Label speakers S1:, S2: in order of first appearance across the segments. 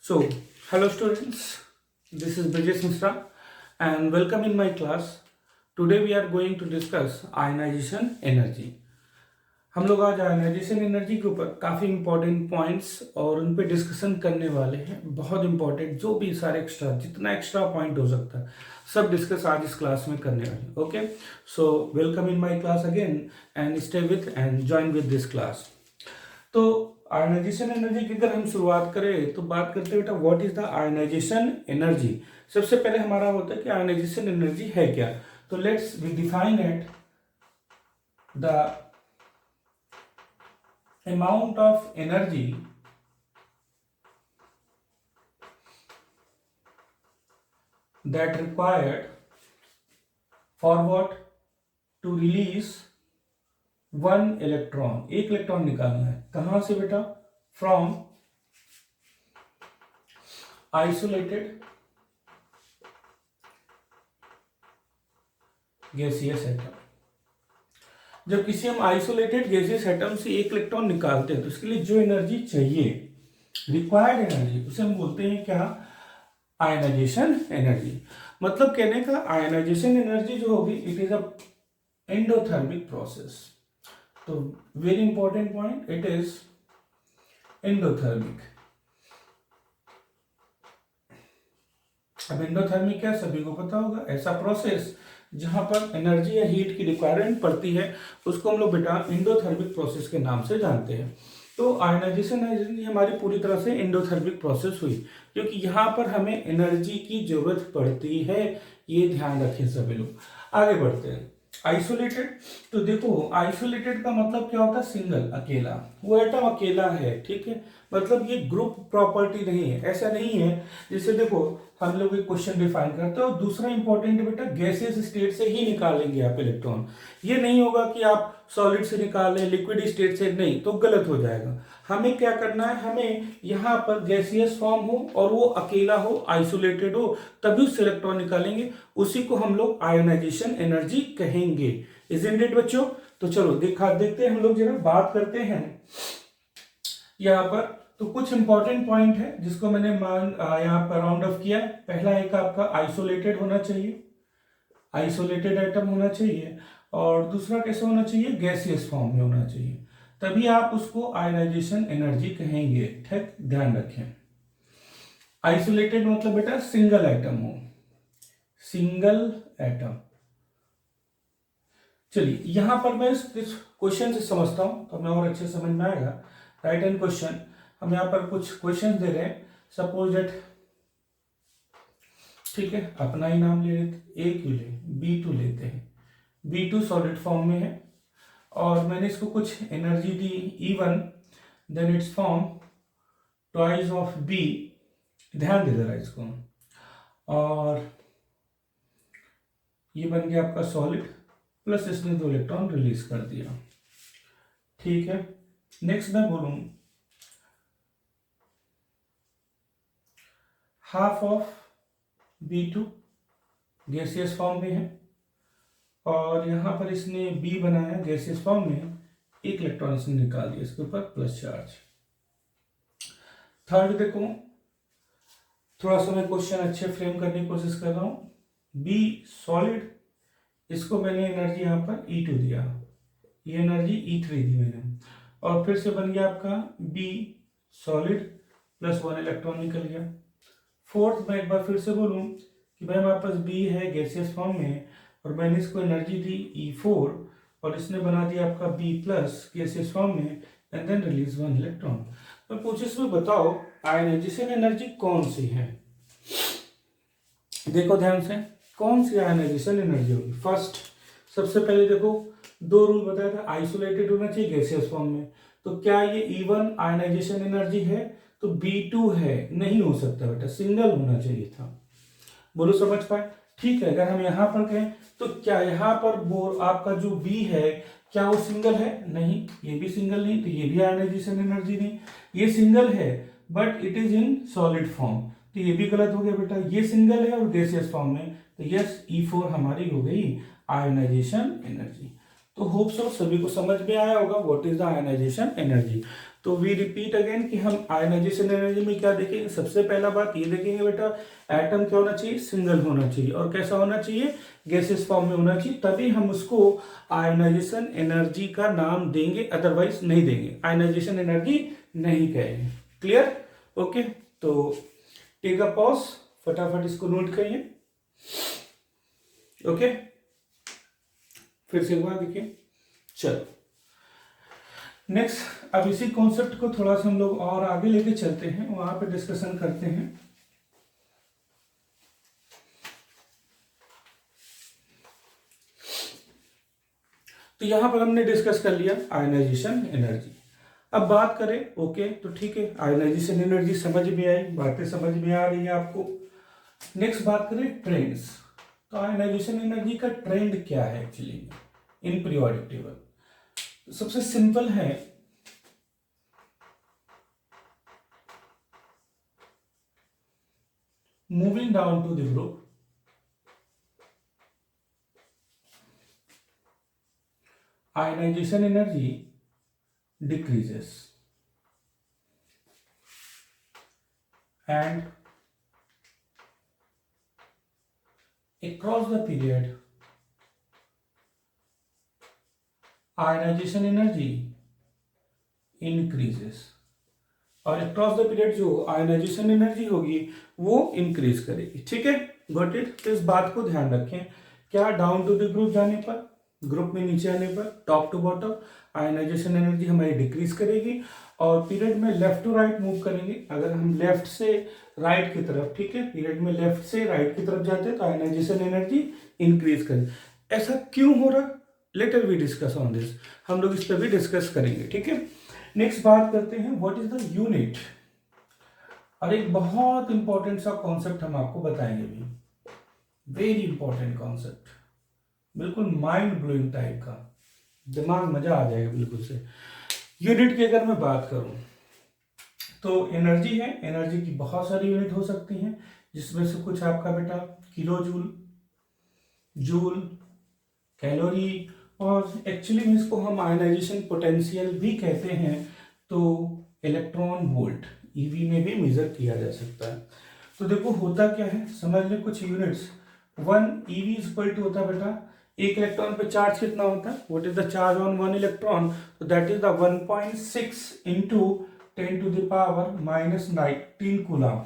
S1: So, hello students, this is Brijesh Misra and welcome in my class. Today we are going to discuss ionization energy. हम लोग आज ionization energy के ऊपर काफ़ी important points और उन पे डिस्कशन करने वाले हैं. बहुत इंपॉर्टेंट जो भी सारे एक्स्ट्रा जितना एक्स्ट्रा पॉइंट हो सकता है सब डिस्कस आज इस क्लास में करने वाले. Okay, so welcome in my class again and stay with and join with this class. तो आयनाइजेशन एनर्जी की अगर हम शुरुआत करें तो बात करते हैं बेटा what is the ionisation energy. सबसे पहले हमारा होता है कि आयनाइजेशन एनर्जी है क्या. तो let's we define it the amount of energy that required for what to release one electron. एक इलेक्ट्रॉन निकालना है कहां से बेटा? From isolated gaseous atom. जब किसी हम आइसोलेटेड गैसियस एटम से एक इलेक्ट्रॉन निकालते हैं तो इसके लिए जो एनर्जी चाहिए, रिक्वायर्ड एनर्जी, उसे हम बोलते हैं क्या? Ionisation energy. मतलब कहने का आयनाइजेशन एनर्जी जो होगी it is a endothermic process. तो very important point, it is endothermic. अब एंडोथर्मिक क्या सभी को पता होगा, ऐसा प्रोसेस जहां पर एनर्जी या हीट की रिक्वायरमेंट पड़ती है उसको हम लोग बेटा एंडोथर्मिक प्रोसेस के नाम से जानते हैं. तो आयनाइजेशन एनर्जी हमारी पूरी तरह से एंडोथर्मिक प्रोसेस हुई क्योंकि यहाँ पर हमें एनर्जी की जरूरत पड़ती है. ये ध्यान रखें सभी लोग. आगे बढ़ते हैं. आइसोलेटेड, तो देखो आइसोलेटेड का मतलब क्या होता है? सिंगल, अकेला. वो एटम अकेला है, ठीक है. मतलब ये ग्रुप प्रॉपर्टी नहीं है, ऐसा नहीं है. जैसे देखो हम लोग एक क्वेश्चन डिफाइन करते हैं और दूसरा इंपॉर्टेंट बेटा गैसियस स्टेट से ही निकालेंगे आप इलेक्ट्रॉन. ये नहीं होगा कि आप सॉलिड से निकालें, लिक्विड स्टेट से नहीं, तो गलत हो जाएगा. हमें क्या करना है, हमें यहाँ पर गैसियस फॉर्म हो और वो अकेला हो, आइसोलेटेड हो, तभी उससे इलेक्ट्रॉन निकालेंगे. उसी को हम लोग आयोनाइजेशन एनर्जी कहेंगे. इजंट इट बच्चों? तो चलो देखते हैं हम लोग जरा बात करते हैं यहाँ पर. तो कुछ इंपॉर्टेंट पॉइंट है जिसको मैंने यहाँ पर राउंड ऑफ किया. पहला एक आपका आइसोलेटेड होना चाहिए, आइसोलेटेड एटम होना चाहिए. और दूसरा कैसे होना चाहिए? गैसियस फॉर्म में होना चाहिए. तभी आप उसको आयनाइजेशन एनर्जी कहेंगे. ठीक, ध्यान रखें. आइसोलेटेड मतलब बेटा सिंगल एटम हो, सिंगल एटम. चलिए यहां पर मैं इस क्वेश्चन से समझता हूं तो हमें और अच्छे समझ में आएगा. राइट एंड क्वेश्चन, हम यहाँ पर कुछ क्वेश्चन दे रहे हैं. सपोज दैट, ठीक है, अपना ही नाम ले लेते. ए क्यों ले, B2 लेते हैं. B2 सॉलिड फॉर्म में है और मैंने इसको कुछ एनर्जी दी E1, then it's form twice of B. ध्यान दे जरा इसको. और ये बन गया आपका सॉलिड, प्लस इसने 2 इलेक्ट्रॉन रिलीज कर दिया. ठीक है. नेक्स्ट मैं बोलूं half of B2 gaseous form में है और यहां पर इसने B बनाया गैसियस फॉर्म में, एक इलेक्ट्रॉन इसने निकाल दिया, इसके ऊपर प्लस चार्ज. थर्ड देखो, थोड़ा सा मैं क्वेश्चन अच्छे फ्रेम करने की कोशिश कर रहा हूं. B सॉलिड, इसको मैंने एनर्जी यहां पर E2 दिया, ये एनर्जी E3 दी मैंने, और फिर से बन गया आपका B सॉलिड प्लस 1 इलेक्ट्रॉन निकल गया. फोर्थ मैं एक बार फिर से बोलूं कि भाई हमारे पास B है गैसियस फॉर्म में और मैंने इसको एनर्जी दी E4 और इसने बना दिया आपका B प्लस गैसियस फॉर्म में एंड देन रिलीज 1 इलेक्ट्रॉन. तो कुछ इसमें बताओ आयनाइजेशन एनर्जी कौन सी है. देखो ध्यान से, कौन सी आयनाइजेशन एनर्जी होगी. फर्स्ट, सबसे पहले देखो 2 रूल बताया था. आइसोलेटेड होना चाहिए गैसियस फॉर्म में. तो क्या ये E1 आयनाइजेशन एनर्जी है? तो B2 है, नहीं हो सकता बेटा, सिंगल होना चाहिए था. बोलो समझ पाए? ठीक है. अगर हम यहां पर कहें तो क्या यहां पर बोर आपका जो B है क्या वो सिंगल है? नहीं, ये भी सिंगल नहीं, तो ये भी आयनाइजेशन एनर्जी नहीं. ये सिंगल है but it is in solid form, तो ये भी गलत हो गया बेटा. ये सिंगल है और गैसियस फॉर्म में, तो यस E4 हमारी हो गई आयनाइजेशन एनर्जी. तो होप सो सभी को समझ में आया होगा what is the ionisation energy. तो वी रिपीट अगेन कि हम आयनाइजेशन एनर्जी में क्या देखेंगे। सबसे पहला बात ये देखेंगे बेटा, एटम क्या होना चाहिए, सिंगल होना चाहिए, और कैसा होना चाहिए, गैसेस फॉर्म में होना चाहिए, तभी हम उसको आयनाइजेशन एनर्जी का नाम देंगे, अदरवाइज नहीं देंगे, आयनाइजेशन एनर्जी नहीं कहेंगे। क्लियर? ओके, तो टेक अ पॉज, फटाफट इसको नोट करिए। ओके, फिर से एक बार देखिए। चलो नेक्स्ट, अब इसी कॉन्सेप्ट को थोड़ा सा हम लोग और आगे लेके चलते हैं, वहां पे डिस्कशन करते हैं। तो यहां पर हमने डिस्कस कर लिया आयनाइजेशन एनर्जी। अब बात करें, ओके तो ठीक है, आयनाइजेशन एनर्जी समझ में आई, बातें समझ में आ रही है आपको। नेक्स्ट बात करें ट्रेंड्स। तो आयनाइजेशन एनर्जी का ट्रेंड क्या है एक्चुअली इन पीरियोडिक टेबल। तो सबसे सिंपल है, moving down to the group, ionization energy decreases and across the period ionization energy increases, और अक्रॉस द पीरियड जो आयनाइजेशन एनर्जी होगी वो इंक्रीज करेगी। ठीक है, गॉट इट। तो इस बात को ध्यान रखें, क्या डाउन टू द ग्रुप जाने पर, ग्रुप में नीचे आने पर, top to bottom ionisation energy हमारी डिक्रीज करेगी, और पीरियड में लेफ्ट टू राइट मूव करेंगे। अगर हम लेफ्ट से राइट की तरफ, ठीक है, पीरियड में लेफ्ट से राइट की तरफ जाते हैं तो आयनाइजेशन एनर्जी इंक्रीज करेगी। ऐसा क्यों हो रहा, later we discuss on this, हम लोग इस पर भी डिस्कस करेंगे। ठीक है, नेक्स्ट बात करते हैं व्हाट इज द यूनिट, और एक बहुत इंपॉर्टेंट सा कॉन्सेप्ट हम आपको बताएंगे भी, वेरी इंपॉर्टेंट कॉन्सेप्ट, बिल्कुल माइंड ब्लोइंग टाइप का, दिमाग मजा आ जाएगा बिल्कुल से। यूनिट की अगर मैं बात करूं तो एनर्जी है, एनर्जी की बहुत सारी यूनिट हो सकती हैं, जिसमें से कुछ आपका बेटा किलो जूल, जूल, कैलोरी, और एक्चुअली में इसको हम आयनाइजेशन पोटेंशियल भी कहते हैं। तो इलेक्ट्रॉन वोल्ट ईवी में भी मेजर किया जा सकता है। तो देखो होता क्या है, समझ ले कुछ units, 1 eV is equal to होता है बेटा, एक इलेक्ट्रॉन पे चार्ज कितना होता है, what is the charge on 1 electron, तो that is the 1.6 into 10 to the power -19 coulomb.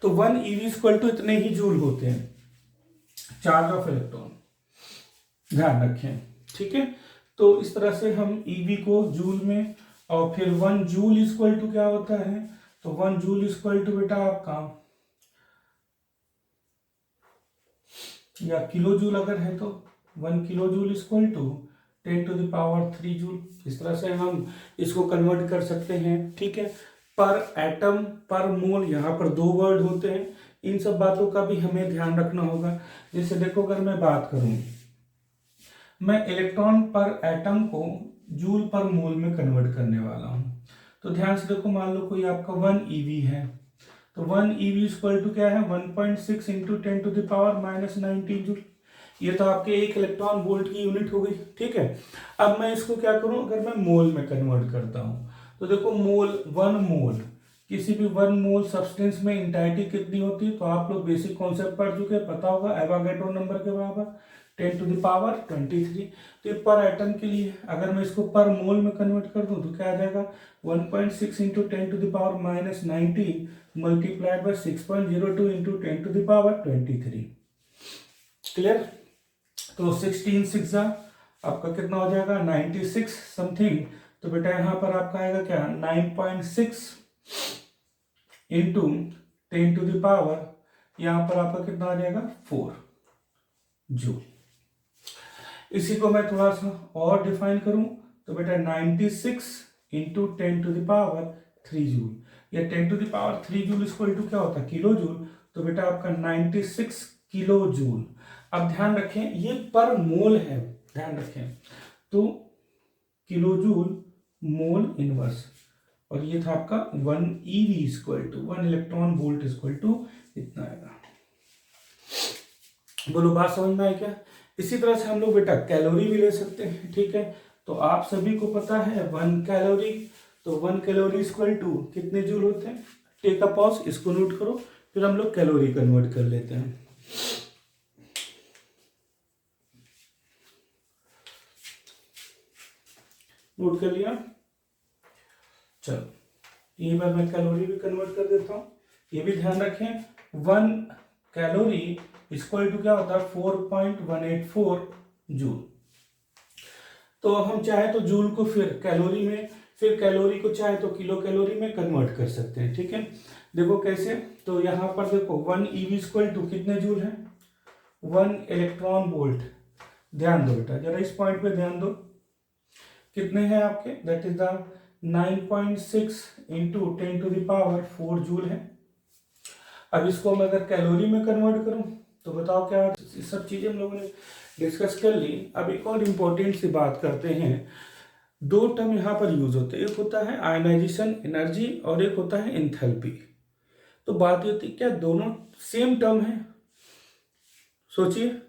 S1: तो 1 ईवी इज इक्वल टू इतने ही जूल होते हैं चार्ज ऑफ इलेक्ट्रॉन, ध्यान रखें। ठीक है, तो इस तरह से हम ईवी को जूल में, और फिर 1 जूल इज इक्वल टू क्या होता है, तो 1 जूल इज इक्वल टू बेटा आपका, या किलो जूल अगर है तो 1 kilo joule is equal to 10 to the power 3 joule. इस तरह से हम इसको कन्वर्ट कर सकते हैं। ठीक है, पर एटम पर मोल, यहाँ पर 2 वर्ड होते हैं, इन सब बातों का भी हमें ध्यान रखना होगा। जैसे देखो अगर मैं बात करूं, मैं इलेक्ट्रॉन पर एटम को जूल पर मोल में कन्वर्ट करने वाला हूं। तो ध्यान से देखो, मान लो कोई आपका 1 ईवी है, तो 1 ईवी इक्वल टू क्या है, 1.6 into 10 to the power -19 joule. ये तो आपके एक इलेक्ट्रॉन वोल्ट की यूनिट हो गई। ठीक है, अब मैं इसको क्या करूं, अगर मैं मोल में कन्वर्ट करता हूं, तो देखो मोल, 1 मोल, किसी भी 1 मोल सब्सटेंस में इंटाइटी कितनी होती है, तो आप लोग बेसिक कॉन्सेप्ट पढ़ चुके हैं, पता होगा, एवोगैड्रो नंबर के बराबर 10 टू द पावर 23। तो ये पर एटम के लिए, अगर मैं इसको पर मोल में कन्वर्ट कर दूं तो क्या आ जाएगा, 1.6 into 10 to the power -19 multiplied by 6.02 into 10 to the power 23। Clear? तो 16 6 आपका कितना हो जाएगा, 96 समथिंग। तो बेटा यहां पर आपका आएगा क्या, 9.6 इंटू 10 टू द पावर, यहां पर आपका कितना आ जाएगा, 4 जूल। इसी को मैं थोड़ा सा और डिफाइन करूं तो बेटा 96 into 10 to the power 3 joule, या 10 to the power 3 joule equal to क्या होता है, किलो जूल। तो बेटा आपका 96 किलो जूल। अब ध्यान रखें ये पर मोल है, ध्यान रखें, तो किलो जूल मोल इनवर्स, और ये था आपका 1 eV equal to 1 electron volt equal to इतना आएगा। बोलो बात समझ में आई क्या? इसी तरह से हम लोग बेटा कैलोरी भी ले सकते हैं। ठीक है, तो आप सभी को पता है 1 कैलोरी तो 1 कैलोरी इक्वल टू कितने जूल होते हैं? टेक अ पॉज, इसको नोट करो, फिर हम लोग कैलोरी कन्वर्ट कर लेते हैं। नोट कर लिया? चलो यहीं पर मैं कैलोरी भी कन्वर्ट कर देता हूँ। ये भी ध्यान रखें, 1 कैलोरी इक्वल टू क्या होता है? 4.184 जूल। तो अब हम चाहे तो जूल को फिर कैलोरी में, फिर कैलोरी को चाहे तो किलो कैलोरी में कन्वर्ट कर सकते हैं। ठीक है, देखो कैसे। तो यहाँ पर देखो 1 EV इक्वल टू कितने जूल है? 1 इलेक्ट्रॉन वोल्ट। ध्यान दो बेटा, जरा इस पॉइंट पे ध्यान दो, कितने हैं आपके? That is the 9.6 into 10⁴ joule है। अब इसको मैं अगर कैलोरी में कन्वर्ट करूं तो बताओ क्या? सब चीजें हम लोगों ने डिस्कस कर ली। अब एक और इम्पोर्टेंट सी बात करते हैं। 2 टर्म यहाँ पर यूज होते हैं, एक होता है आयनाइजेशन एनर्जी और एक होता है एंथैल्पी। तो बात ये होती है, क्या दोनों सेम टर्म है? सोचिए,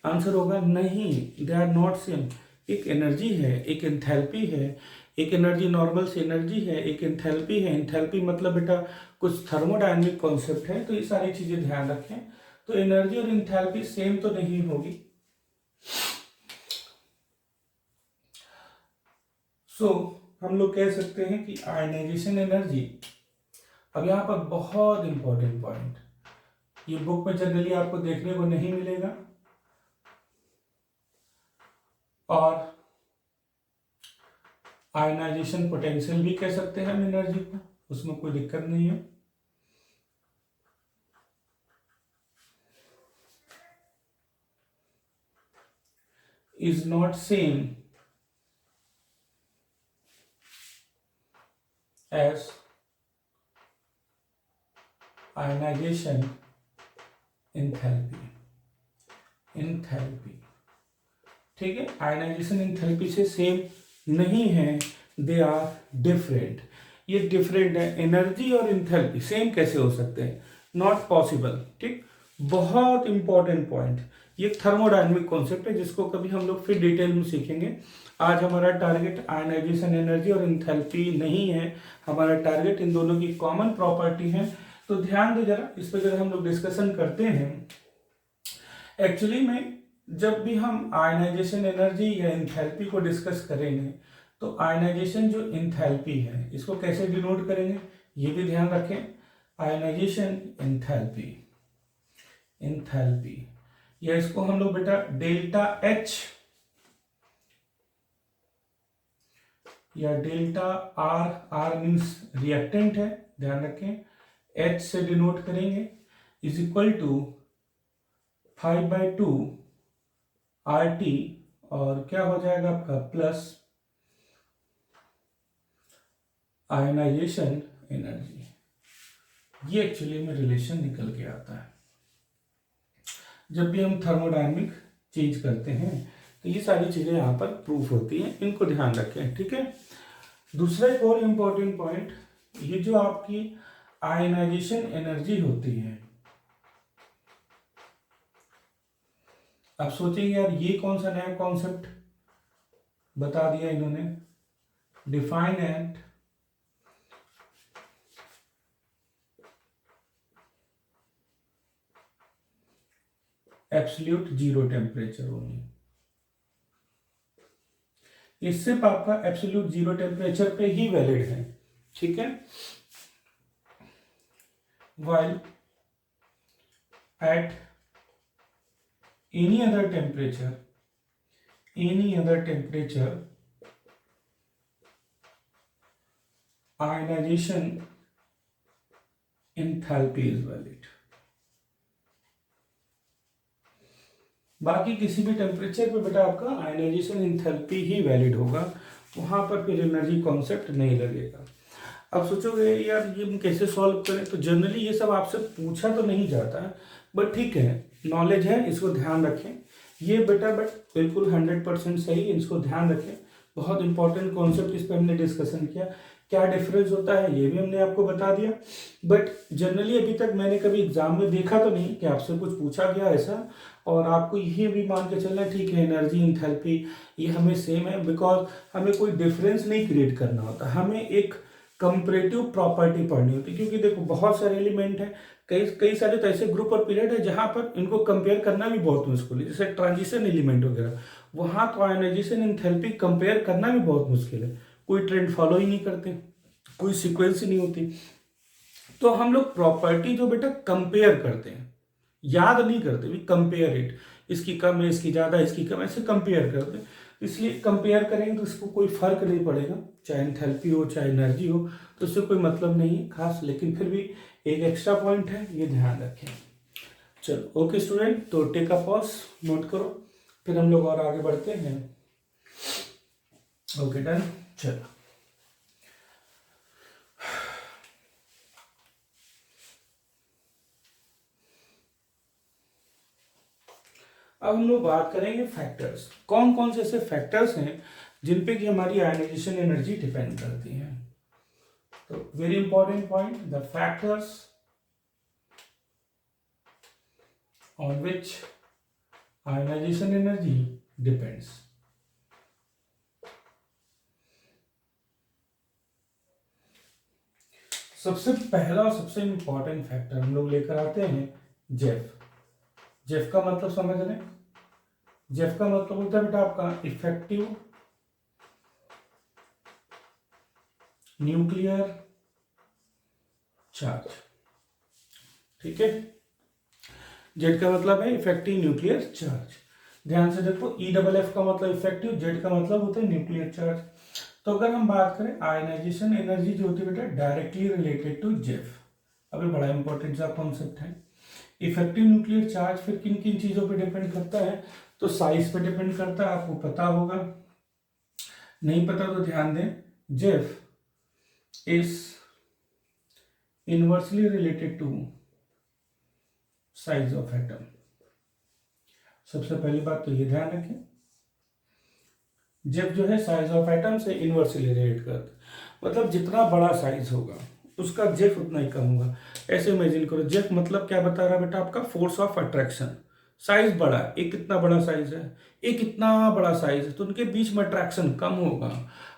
S1: आंसर होगा नहीं, दे आर नॉट सेम। एक एनर्जी है, एक एंथैल्पी है। एक एनर्जी नॉर्मल से एनर्जी है, एक एंथैल्पी है। एंथैल्पी मतलब बेटा कुछ थर्मोडायनेमिक कॉन्सेप्ट है, तो ये सारी चीजें ध्यान रखें। तो एनर्जी और एंथैल्पी सेम तो नहीं होगी। सो हम लोग कह सकते हैं कि आयनाइजेशन एनर्जी, अब यहाँ पर बहुत इंपॉर्टेंट पॉइंट, ये बुक में जनरली आपको देखने को नहीं मिलेगा, और आयनाइजेशन पोटेंशियल भी कह सकते हैं हम एनर्जी को, उसमें कोई दिक्कत नहीं है। Is not same as ionisation enthalpy. ठीक है, आयनाइजेशन एंथैल्पी से सेम नहीं है, दे आर डिफरेंट। ये डिफरेंट है, एनर्जी और एंथैल्पी सेम कैसे हो सकते हैं? Not possible. ठीक, बहुत इंपॉर्टेंट पॉइंट। ये थर्मोडायनेमिक कॉन्सेप्ट है जिसको कभी हम लोग फिर डिटेल में सीखेंगे। आज हमारा टारगेट आयनाइजेशन एनर्जी और एंथैल्पी नहीं है, हमारा टारगेट इन दोनों की कॉमन प्रॉपर्टी है। तो ध्यान दो जरा, इस पर जरा हम लोग डिस्कशन करते हैं। एक्चुअली में जब भी हम आयनाइजेशन एनर्जी या एंथैल्पी को डिस्कस करेंगे तो आयनाइजेशन जो एंथैल्पी है इसको कैसे डिनोट करेंगे ये भी ध्यान रखें। आयनाइजेशन एंथैल्पी या इसको हम लोग बेटा डेल्टा एच या delta R, R means reactant है, ध्यान रखें, एच से डिनोट करेंगे, इज इक्वल टू 5/2 RT, और क्या हो जाएगा आपका प्लस आयनाइजेशन एनर्जी। ये एक्चुअली में रिलेशन निकल के आता है जब भी हम थर्मोडायनेमिक चेंज करते हैं, तो ये सारी चीजें यहाँ पर प्रूफ होती हैं, इनको ध्यान रखें। ठीक है, दूसरा एक और इम्पोर्टेंट पॉइंट, ये जो आपकी आयनाइजेशन एनर्जी होती है, आप सोचेंगे यार ये कौन सा नया कॉन्सेप्ट बता दिया इन्होंने, define at absolute zero temperature only. ये सिर्फ आपका एब्सोल्यूट जीरो टेम्परेचर पे ही वैलिड है। ठीक है, while at any other temperature ionization enthalpy is valid। बाकी किसी भी टेम्परेचर पे बेटा आपका आयनाइजेशन एंथैल्पी ही वैलिड होगा, वहां पर फिर एनर्जी कॉन्सेप्ट नहीं लगेगा। अब सोचोगे यार ये हम कैसे सॉल्व करें, तो जनरली ये सब आपसे पूछा तो नहीं जाता है, बट ठीक है, नॉलेज है, इसको ध्यान रखें। ये बेटा बट बिल्कुल 100% सही, इसको ध्यान रखें। बहुत इंपॉर्टेंट कॉन्सेप्ट इस पर हमने डिस्कशन किया। क्या डिफरेंस होता है ये भी हमने आपको बता दिया। बट जनरली अभी तक मैंने कभी एग्जाम में देखा तो नहीं कि आपसे कुछ पूछा गया ऐसा, और आपको ये भी मान के चलना ठीक है एनर्जी इंथैल्पी ये हमें सेम है, बिकॉज हमें कोई डिफरेंस नहीं क्रिएट करना होता, हमें एक कंपैरेटिव प्रॉपर्टी पढ़नी होती है। क्योंकि देखो बहुत सारे एलिमेंट है, कई कई सारे तो ऐसे ग्रुप और पीरियड है जहां पर इनको कंपेयर करना भी बहुत मुश्किल है, जैसे ट्रांजिशन एलिमेंट वगैरह, वहां तो आयोनाइजेशन एंथैल्पी कंपेयर करना भी बहुत मुश्किल है, कोई ट्रेंड फॉलो ही नहीं करते, कोई सीक्वेंस ही नहीं होती। तो हम लोग प्रॉपर्टी जो बेटा कंपेयर करते हैं, याद नहीं करते, भी कंपेयर इट, इसकी कम है इसकी ज्यादा इसकी कम, ऐसे कंपेयर करते हैं। इसलिए कंपेयर करेंगे तो इसको कोई फर्क नहीं पड़ेगा, चाहे एंथैल्पी हो चाहे एनर्जी हो, तो इससे कोई मतलब नहीं है खास, लेकिन फिर भी एक एक्स्ट्रा पॉइंट है, ये ध्यान रखें। चलो ओके स्टूडेंट, तो टेक अ पॉज, नोट करो, फिर हम लोग और आगे बढ़ते हैं। ओके डन, चलो अब हम लोग बात करेंगे फैक्टर्स, कौन कौन से ऐसे फैक्टर्स हैं जिन पे कि हमारी आयनाइजेशन एनर्जी डिपेंड करती है। तो very important point, the factors on which ionisation energy depends. सबसे पहला और सबसे इंपॉर्टेंट फैक्टर हम लोग लेकर आते हैं जेफ। जेफ का मतलब समझ लें, जेफ का मतलब होता है बेटा आपका इफेक्टिव न्यूक्लियर चार्ज, ठीक है। जेड का मतलब है इफेक्टिव न्यूक्लियर चार्ज, ध्यान से देखो, ई डबल एफ का मतलब इफेक्टिव, जेड का मतलब होता है न्यूक्लियर चार्ज। तो अगर हम बात करें आयनाइजेशन एनर्जी जो होती है बेटा डायरेक्टली रिलेटेड टू जेफ, अभी बड़ा इंपॉर्टेंट सा कॉन्सेप्ट है। इफेक्टिव न्यूक्लियर चार्ज फिर किन किन चीजों पे डिपेंड करता है, तो साइज पे डिपेंड करता है, आपको पता होगा, नहीं पता तो ध्यान दें। Zeff is inversely related to size of atom. सबसे पहली बात तो ये ध्यान रखें, जेफ जो है साइज ऑफ एटम से इनवर्सली रिलेट करता है, मतलब जितना बड़ा साइज होगा उसका जेफ उतना ही कम होगा। ऐसे इमेजिन करो, जेफ मतलब क्या बता रहा है बेटा आपका फोर्स ऑफ अट्रैक्शन, साइज बड़ा है, एक कितना बड़ा साइज है, एक इतना बड़ा साइज है, तो उनके बीच में अट्रैक्शन कम होगा।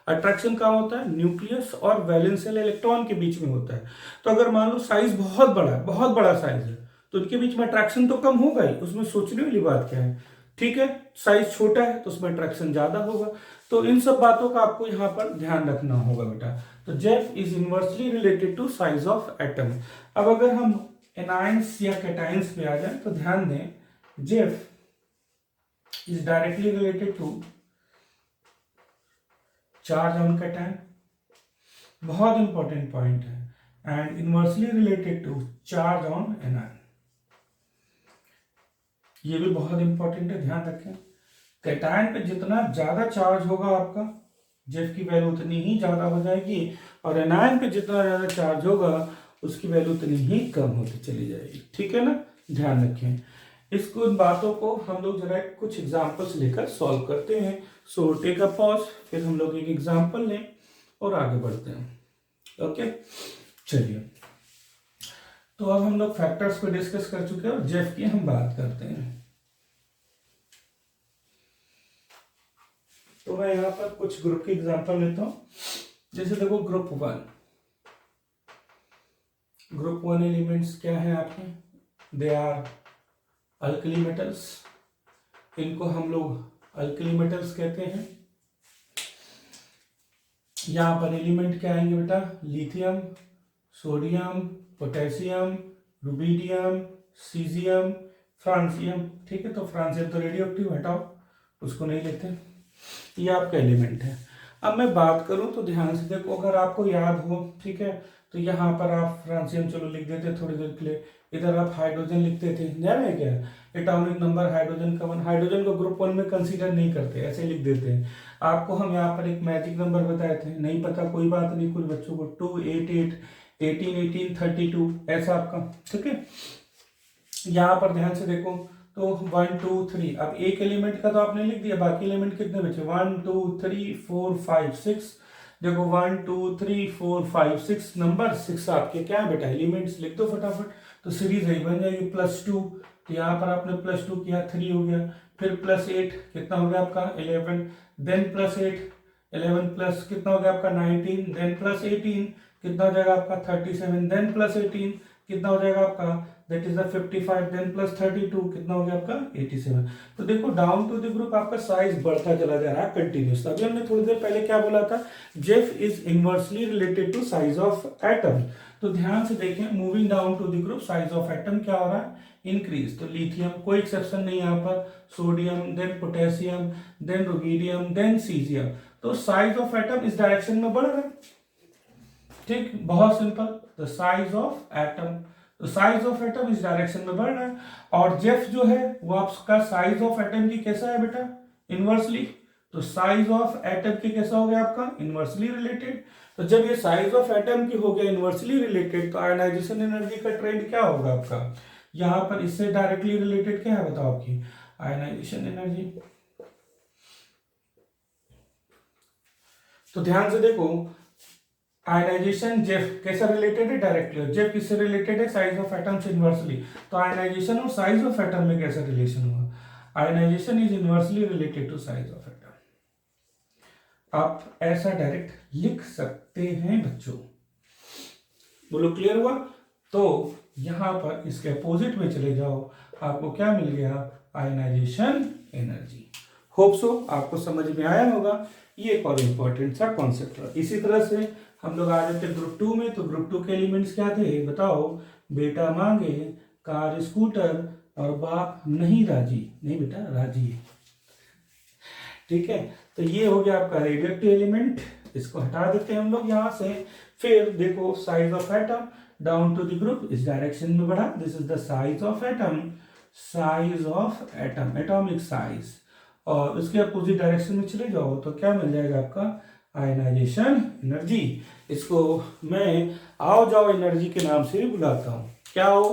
S1: अट्रैक्शन कहाँ होता है, न्यूक्लियस और वैलेंशियल इलेक्ट्रॉन के बीच में होता है। तो अगर मान लो साइज बहुत बड़ा है, बहुत बड़ा साइज है, तो उनके बीच में अट्रैक्शन तो कम होगा ही, उसमें सोचने वाली बात क्या है, ठीक है। साइज छोटा है तो उसमें अट्रैक्शन ज्यादा होगा। तो इन सब बातों का आपको यहाँ पर ध्यान रखना होगा बेटा। तो Zeff is inversely related to size of atom. अब अगर हम एनायंस या कैटायंस पे आ जाए तो ध्यान दें, Zeff is directly related to charge on cation, बहुत इंपॉर्टेंट पॉइंट है, and inversely related to charge on anion, ये भी बहुत इंपॉर्टेंट है, ध्यान रखें। कैटायन पे जितना ज्यादा चार्ज होगा आपका, जेफ की वैल्यू उतनी ही ज्यादा हो जाएगी, और एनायन पे जितना ज्यादा चार्ज होगा उसकी वैल्यू उतनी ही कम होती चली जाएगी, ठीक है ना, ध्यान रखें। इसको, इन बातों को हम लोग जरा कुछ एग्जांपल्स लेकर सॉल्व करते हैं। सो टेक अ पॉज, फिर हम लोग एक एग्जांपल लें और आगे बढ़ते हैं। ओके चलिए, तो अब हम लोग फैक्टर्स पे डिस्कस कर चुके हैं और जेफ की हम बात करते हैं। तो मैं यहाँ पर कुछ ग्रुप की एग्जांपल लेता हूं, जैसे देखो group one. Group one elements क्या है आपके, दे आर अल्कली मेटल्स, इनको हम लोग अल्कली मेटल्स कहते हैं। यहाँ पर एलिमेंट क्या आएंगे बेटा, lithium, sodium, potassium, rubidium, caesium, francium, ठीक है। तो फ्रांसियम तो रेडियो एक्टिव, हटाओ, उसको नहीं लेते, ये आपका एलिमेंट है। अब मैं बात करूं तो ध्यान से देखो, अगर आपको याद हो, ठीक है, तो यहाँ पर आप फ्रांसियम चलो लिख देते थोड़ी देर के लिए, इधर आप हाइड्रोजन लिखते थे, ध्यान है क्या, एटॉमिक नंबर हाइड्रोजन का 1, हाइड्रोजन को ग्रुप वन में कंसीडर नहीं करते, ऐसे लिख देते हैं। आपको हम यहाँ पर एक मैजिक नंबर बताए थे, नहीं पता कोई बात नहीं, कुछ बच्चों को 2, 8, 8, 18, 18, 32 ऐसा आपका, ठीक है। यहाँ पर ध्यान से देखो, तो 1, 2, 3, अब एक एलिमेंट का तो आपने लिख दिया, बाकी एलिमेंट कितने बचे, 1, 2, 3, 4, 5, 6, देखो 1 2 3 4 5 6 नंबर, 6 आपके क्या है बेटा एलिमेंट्स, लिख दो फटाफट। तो सीरीज यही बन जाएगी +2, तो यहाँ पर आपने +2 किया 3 हो गया, फिर +8 कितना हो गया आपका 11, देन +8 11 प्लस कितना हो गया आपका 19, देन +18 कितना हो जाएगा आपका 37, देन +18 कितना हो जाएगा आपका दैट इज द 55, देन +32 कितना हो गया आपका 87। तो देखो डाउन टू द ग्रुप आपका साइज बढ़ता चला जा रहा है कंटिन्यूस। अभी हमने थोड़ी देर पहले क्या बोला था, Zeff is inversely related to size of atom. तो ध्यान से देखें, moving down to the group size of atom क्या हो रहा है, इंक्रीज। तो लिथियम कोई एक्सेप्शन नहीं यहाँ पर, sodium, then potassium, then rubidium, then caesium. तो साइज ऑफ एटम इस डायरेक्शन में बढ़ रहा है। ठीक, बहुत simple, the size of atom, तो साइज ऑफ एटम इस डायरेक्शन में बढ़ रहा है। और जेफ जो है वो आपका साइज ऑफ एटम की कैसा है बेटा, इनवर्सली। तो साइज ऑफ एटम की कैसा हो गया आपका, इनवर्सली रिलेटेड। तो जब ये साइज ऑफ एटम की हो गया इनवर्सली रिलेटेड, तो आयनाइजेशन एनर्जी का ट्रेंड क्या होगा आपका, यहां पर इससे डायरेक्टली रिलेटेड क्या है बताओ आपकी आयनाइजेशन एनर्जी। तो ध्यान से देखो, आयनाइजेशन जेफ कैसा रिलेटेड है, डायरेक्टली। जेफ किससे रिलेटेड है, साइज ऑफ एटम से इनवर्सली। तो आयनाइजेशन और साइज ऑफ एटम में कैसा रिलेशन हुआ, ionisation is inversely related to size of atom. आप ऐसा डायरेक्ट लिख सकते हैं बच्चों, बोलो क्लियर हुआ। तो यहां पर इसके अपोजिट में चले जाओ, आपको क्या मिल गया, आयनाइजेशन एनर्जी। होप सो आपको समझ में आया होगा। ये एक और इंपॉर्टेंट सा कॉन्सेप्ट है। इसी तरह से हम लोग आ जाते ग्रुप 2 में। तो ग्रुप 2 के एलिमेंट्स क्या थे बताओ, बेटा मांगे, कार स्कूटर, और बाप नहीं राजी, नहीं बेटा राजी है। ठीक है, तो ये हो गया आपका रेडियोएक्टिव एलिमेंट, इसको हटा देते हैं हम लोग यहां से। फिर देखो size of atom down to the group इस डायरेक्शन में बढ़ा, this is the size of atom, size of atom, atomic size. और उसके अपोजिट डायरेक्शन में चले जाओ तो क्या मिल जाएगा आपका आयनाइजेशन एनर्जी। इसको मैं आओ जाओ एनर्जी के नाम से भी बुलाता हूं। क्या हो,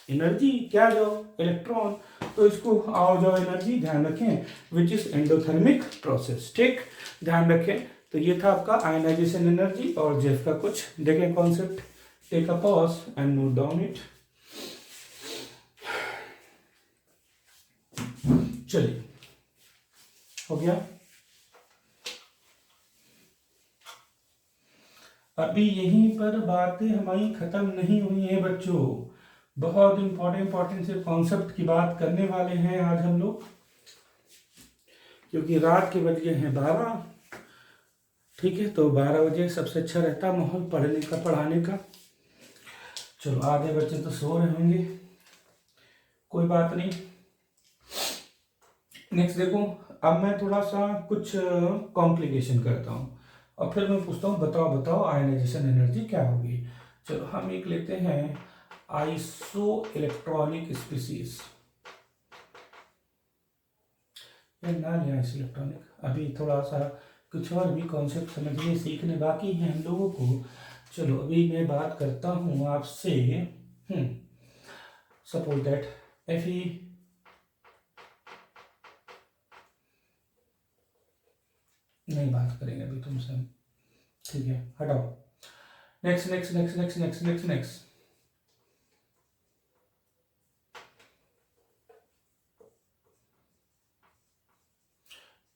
S1: एनर्जी, क्या जाओ, इलेक्ट्रॉन। तो इसको आओ जाओ एनर्जी ध्यान रखें, विच इज एंडोथर्मिक प्रोसेस। ठीक, ध्यान रखें। तो ये था आपका आयनाइजेशन एनर्जी और जेफ का कुछ देखें concept. Take a pause and note down it. चलिए, हो गया। अभी यहीं पर बातें हमारी खत्म नहीं हुई हैं बच्चों, बहुत इंपॉर्टेंट से कॉन्सेप्ट की बात करने वाले हैं आज हम लोग, क्योंकि रात के बज गए हैं 12। ठीक है, तो 12 बजे सबसे अच्छा रहता है माहौल पढ़ने का, पढ़ाने का। चलो आधे बच्चे तो सो रहे होंगे, कोई बात नहीं। नेक्स्ट देखो, अब मैं थोड़ा सा कुछ कॉम्प्लिकेशन करता हूँ और फिर मैं पूछता हूँ बताओ बताओ आयनाइजेशन एनर्जी क्या होगी। चलो हम एक लेते हैं आइसो इलेक्ट्रॉनिक स्पीसीज, ना लिया आइसो इलेक्ट्रॉनिक, अभी थोड़ा सा कुछ और भी कॉन्सेप्ट समझने सीखने बाकी हैं हम लोगों को। चलो अभी मैं बात करता हूँ आपसे, सपोज दैट Fe नहीं बात करेंगे अभी तुमसे हम, ठीक है हटाओ। Next next next next next next next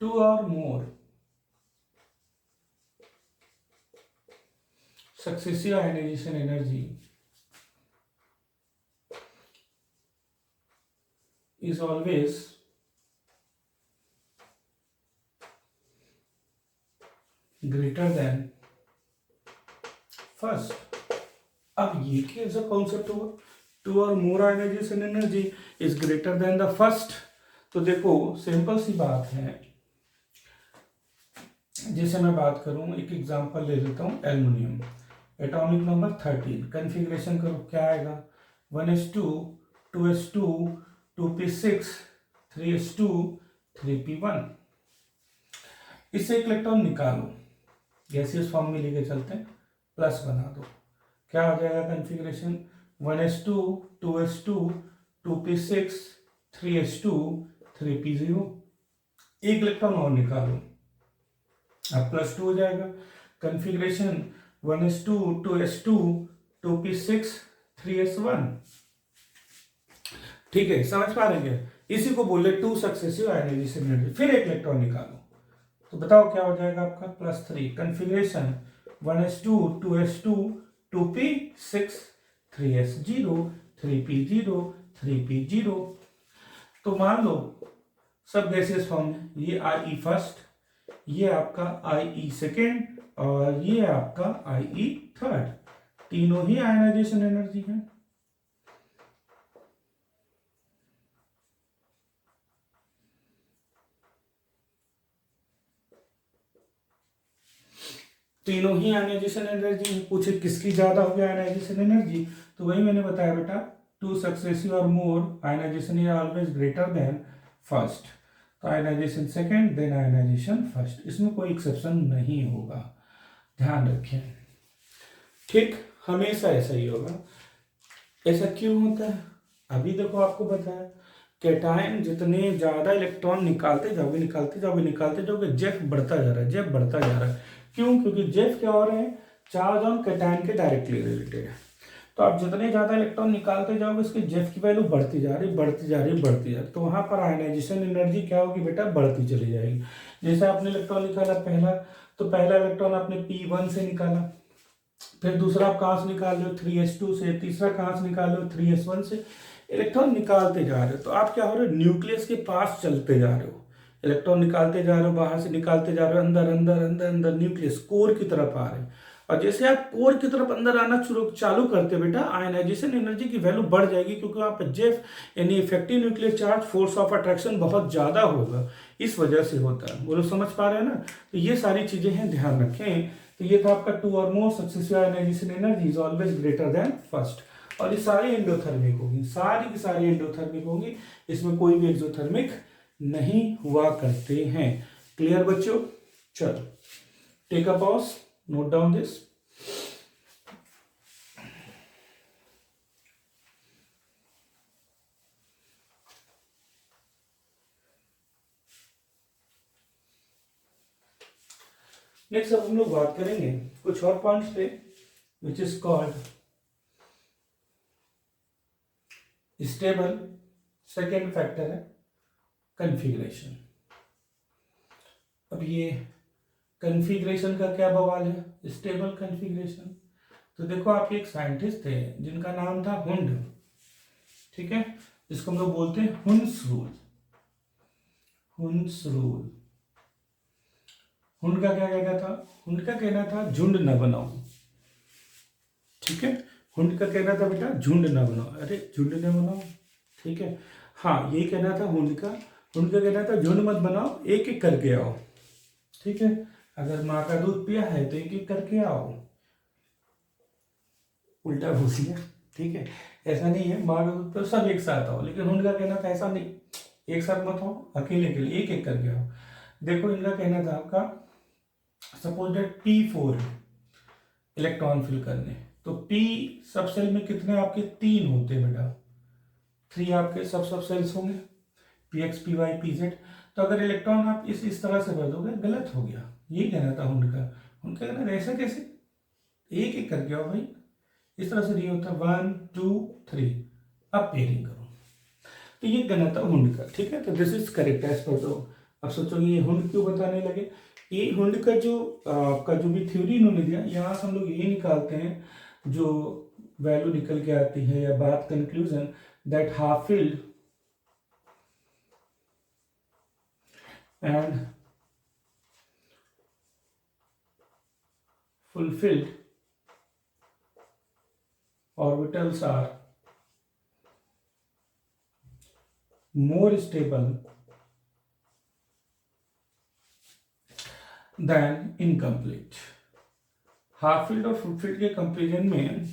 S1: to और more successive ionization energy is always greater than first। अब ये कैसा कॉन्सेप्ट हुआ, टू और more ionisation energy is greater than the first. तो देखो सिंपल सी बात है, जैसे मैं बात करूं एक एग्जांपल ले लेता हूं, एल्युमिनियम, एटॉमिक नंबर 13, कन्फिग्रेशन करो क्या आएगा 1s2 2s2 2p6 3s2 3p1। इससे एक इलेक्ट्रॉन निकालो, गैसियस फॉर्म में लेके चलते हैं, प्लस बना दो, क्या हो जाएगा configuration 1s2 2s2 2p6 3s2 3p0। एक इलेक्ट्रॉन और निकालो, अब +2 हो जाएगा। Configuration 1s2 2s2 2p6 3s1। ठीक है, समझ पा रहे हैं? इसी को बोले टू सक्सेसिव आयनाइजेशन एनर्जी। फिर एक इलेक्ट्रॉन निकालो तो बताओ क्या हो जाएगा आपका, +3 configuration 1s2 2s2 2p6 3s0 3p0 3p0। तो मान लो सब गैसेस फॉर्म है, ये IE फर्स्ट, ये आपका IE सेकेंड और ये आपका IE थर्ड, तीनों ही आयनाइजेशन एनर्जी है। तीनों ही आयनाइजेशन एनर्जी है। पूछे किसकी ज्यादा हो गया आयनाइजेशन एनर्जी, तो वही मैंने बताया बेटा, टू सक्सेसिव और more ionisation is always greater than first. तो ionisation second than ionisation first, इसमें कोई एक्सेप्शन नहीं होगा, ध्यान रखें। ठीक, हमेशा ऐसा ही होगा। ऐसा क्यों होता है? अभी देखो आपको बताया, कैटायन जितने ज्यादा इलेक्ट्रॉन निकालते जाओगे जेफ बढ़ता जा रहा है, जेफ बढ़ता जा रहा है। क्यों? क्योंकि जेफ क्या हो रहे हैं, चार्ज ऑन कैटायन के डायरेक्टली रिलेटेड है। तो आप जितने ज्यादा इलेक्ट्रॉन निकालते जाओगे उसकी जेफ की वैल्यू बढ़ती जा रही। तो वहां पर आयनाइजेशन एनर्जी क्या होगी बेटा, बढ़ती चली जाएगी। जैसे आपने इलेक्ट्रॉन निकाला पहला, तो पहला इलेक्ट्रॉन आपने P1 से निकाला, फिर दूसरा आप कहां से निकाल रहे हो, 3s2 से, तीसरा कहां से निकाल रहे हो, 3s1 से। इलेक्ट्रॉन निकालते जा रहे हो, तो आप क्या हो रहे हो, न्यूक्लियस के पास चलते जा रहे हो। इलेक्ट्रॉन निकालते जा रहे हो, बाहर से निकालते जा रहे हो, अंदर अंदर अंदर अंदर न्यूक्लियस कोर की तरफ आ रहे हैं। और जैसे आप कोर की तरफ अंदर आना चालू करते बेटा, आयनाइजेशन एनर्जी की वैल्यू बढ़ जाएगी, क्योंकि वहां पर जेफ यानी effective nuclear charge, force of attraction बहुत ज्यादा होगा, इस वजह से होता है। वो लोग समझ पा रहे हैं ना? तो ये सारी चीजें हैं, ध्यान रखें। तो ये था आपका टू और more successive ionisation energy is always greater than first. और ये सारी एंडोथर्मिक होगी, सारी की सारी एंडोथर्मिक होंगी, इसमें कोई भी एक्सोथर्मिक नहीं हुआ करते हैं। क्लियर बच्चों? चलो take a pause, note down this. Next अब हम लोग बात करेंगे कुछ और पॉइंट्स पे, which is called stable. Second factor है कन्फिग्रेशन। अब ये कन्फिग्रेशन का क्या बवाल है, स्टेबल कन्फिग्रेशन। तो देखो, आप एक साइंटिस्ट थे जिनका नाम था हुंड, ठीक है, जिसको हम लोग बोलते हैं Hund's rule. Hund's rule, Hund का क्या कहना था? हुंड का कहना था झुंड न बनाओ, ठीक है। हुंड का कहना था बेटा झुंड न बनाओ, अरे झुंड न बनाओ, ठीक है। हाँ, यही कहना था हुंड का। हुंड का कहना था झुंड मत बनाओ, एक एक करके आओ, ठीक है। अगर माँ का दूध पिया है तो एक एक करके आओ, उल्टा बोल दिया, ठीक है। ऐसा नहीं है, माँ का दूध तो सब एक साथ आओ, लेकिन हुंड का कहना था ऐसा नहीं, एक साथ मत हो, अकेले अकेले एक एक करके आओ। देखो, इनका कहना था आपका, suppose that P4 electron fill करने, तो P सब सेल में कितने आपके 3 होते हैं बेटा, 3 आपके सब सेल्स होंगे, Px Py Pz। तो अगर इलेक्ट्रॉन आप इस तरह से भर दोगे, गलत हो गया, ये कहना था उनका। उनका कहना ऐसा कैसे, एक एक करके आओ भाई, इस तरह से नहीं होता, 1 2 3, अब पेयरिंग करो। तो ये कहना था हुंड का, ठीक है। तो this is correct as per. तो अब सोचोगे ये हुंड क्यों बताने लगे? ये हुंड का जो भी थ्योरी इन्होंने दिया, यहाँ से हम लोग ये निकालते हैं, जो वैल्यू निकल के आती है या बात, conclusion, that half filled and fulfilled orbitals are more stable than incomplete। Half field और फुल फील्ड के कंपेरिजन में,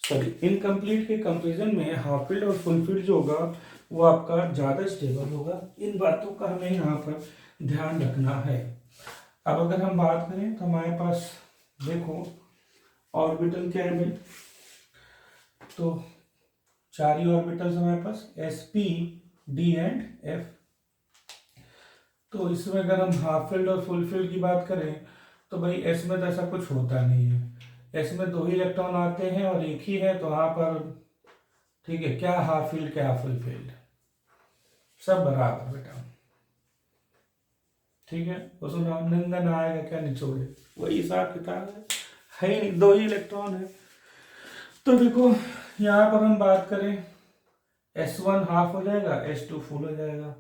S1: सॉरी, इनकम्प्लीट के कंपेरिजन में हाफ फील्ड और फुल फील्ड जो होगा वो आपका ज्यादा स्टेबल होगा। इन बातों का हमें यहाँ पर ध्यान रखना है। अब अगर हम बात करें तो हमारे पास देखो ऑर्बिटल क्या है भाई, तो 4 ही ऑर्बिटल्स हमारे पास, sp d एंड f। तो इसमें अगर हम हाफ फील्ड और फुल फील्ड की बात करें तो भाई एस में तो ऐसा कुछ होता नहीं है, एस में 2 ही इलेक्ट्रॉन आते हैं और एक ही है, तो वहां पर ठीक है, क्या हाफ फील्ड क्या फुल फील्ड, सब बराबर बेटा। ठीक है, उसमें नंदन आएगा क्या निचोड़े, वही हिसाब किताब है ही नहीं, 2 ही इलेक्ट्रॉन है। तो देखो यहाँ पर हम बात करें, S1 हाफ हो जाएगा, S2 फुल हो जाएगा।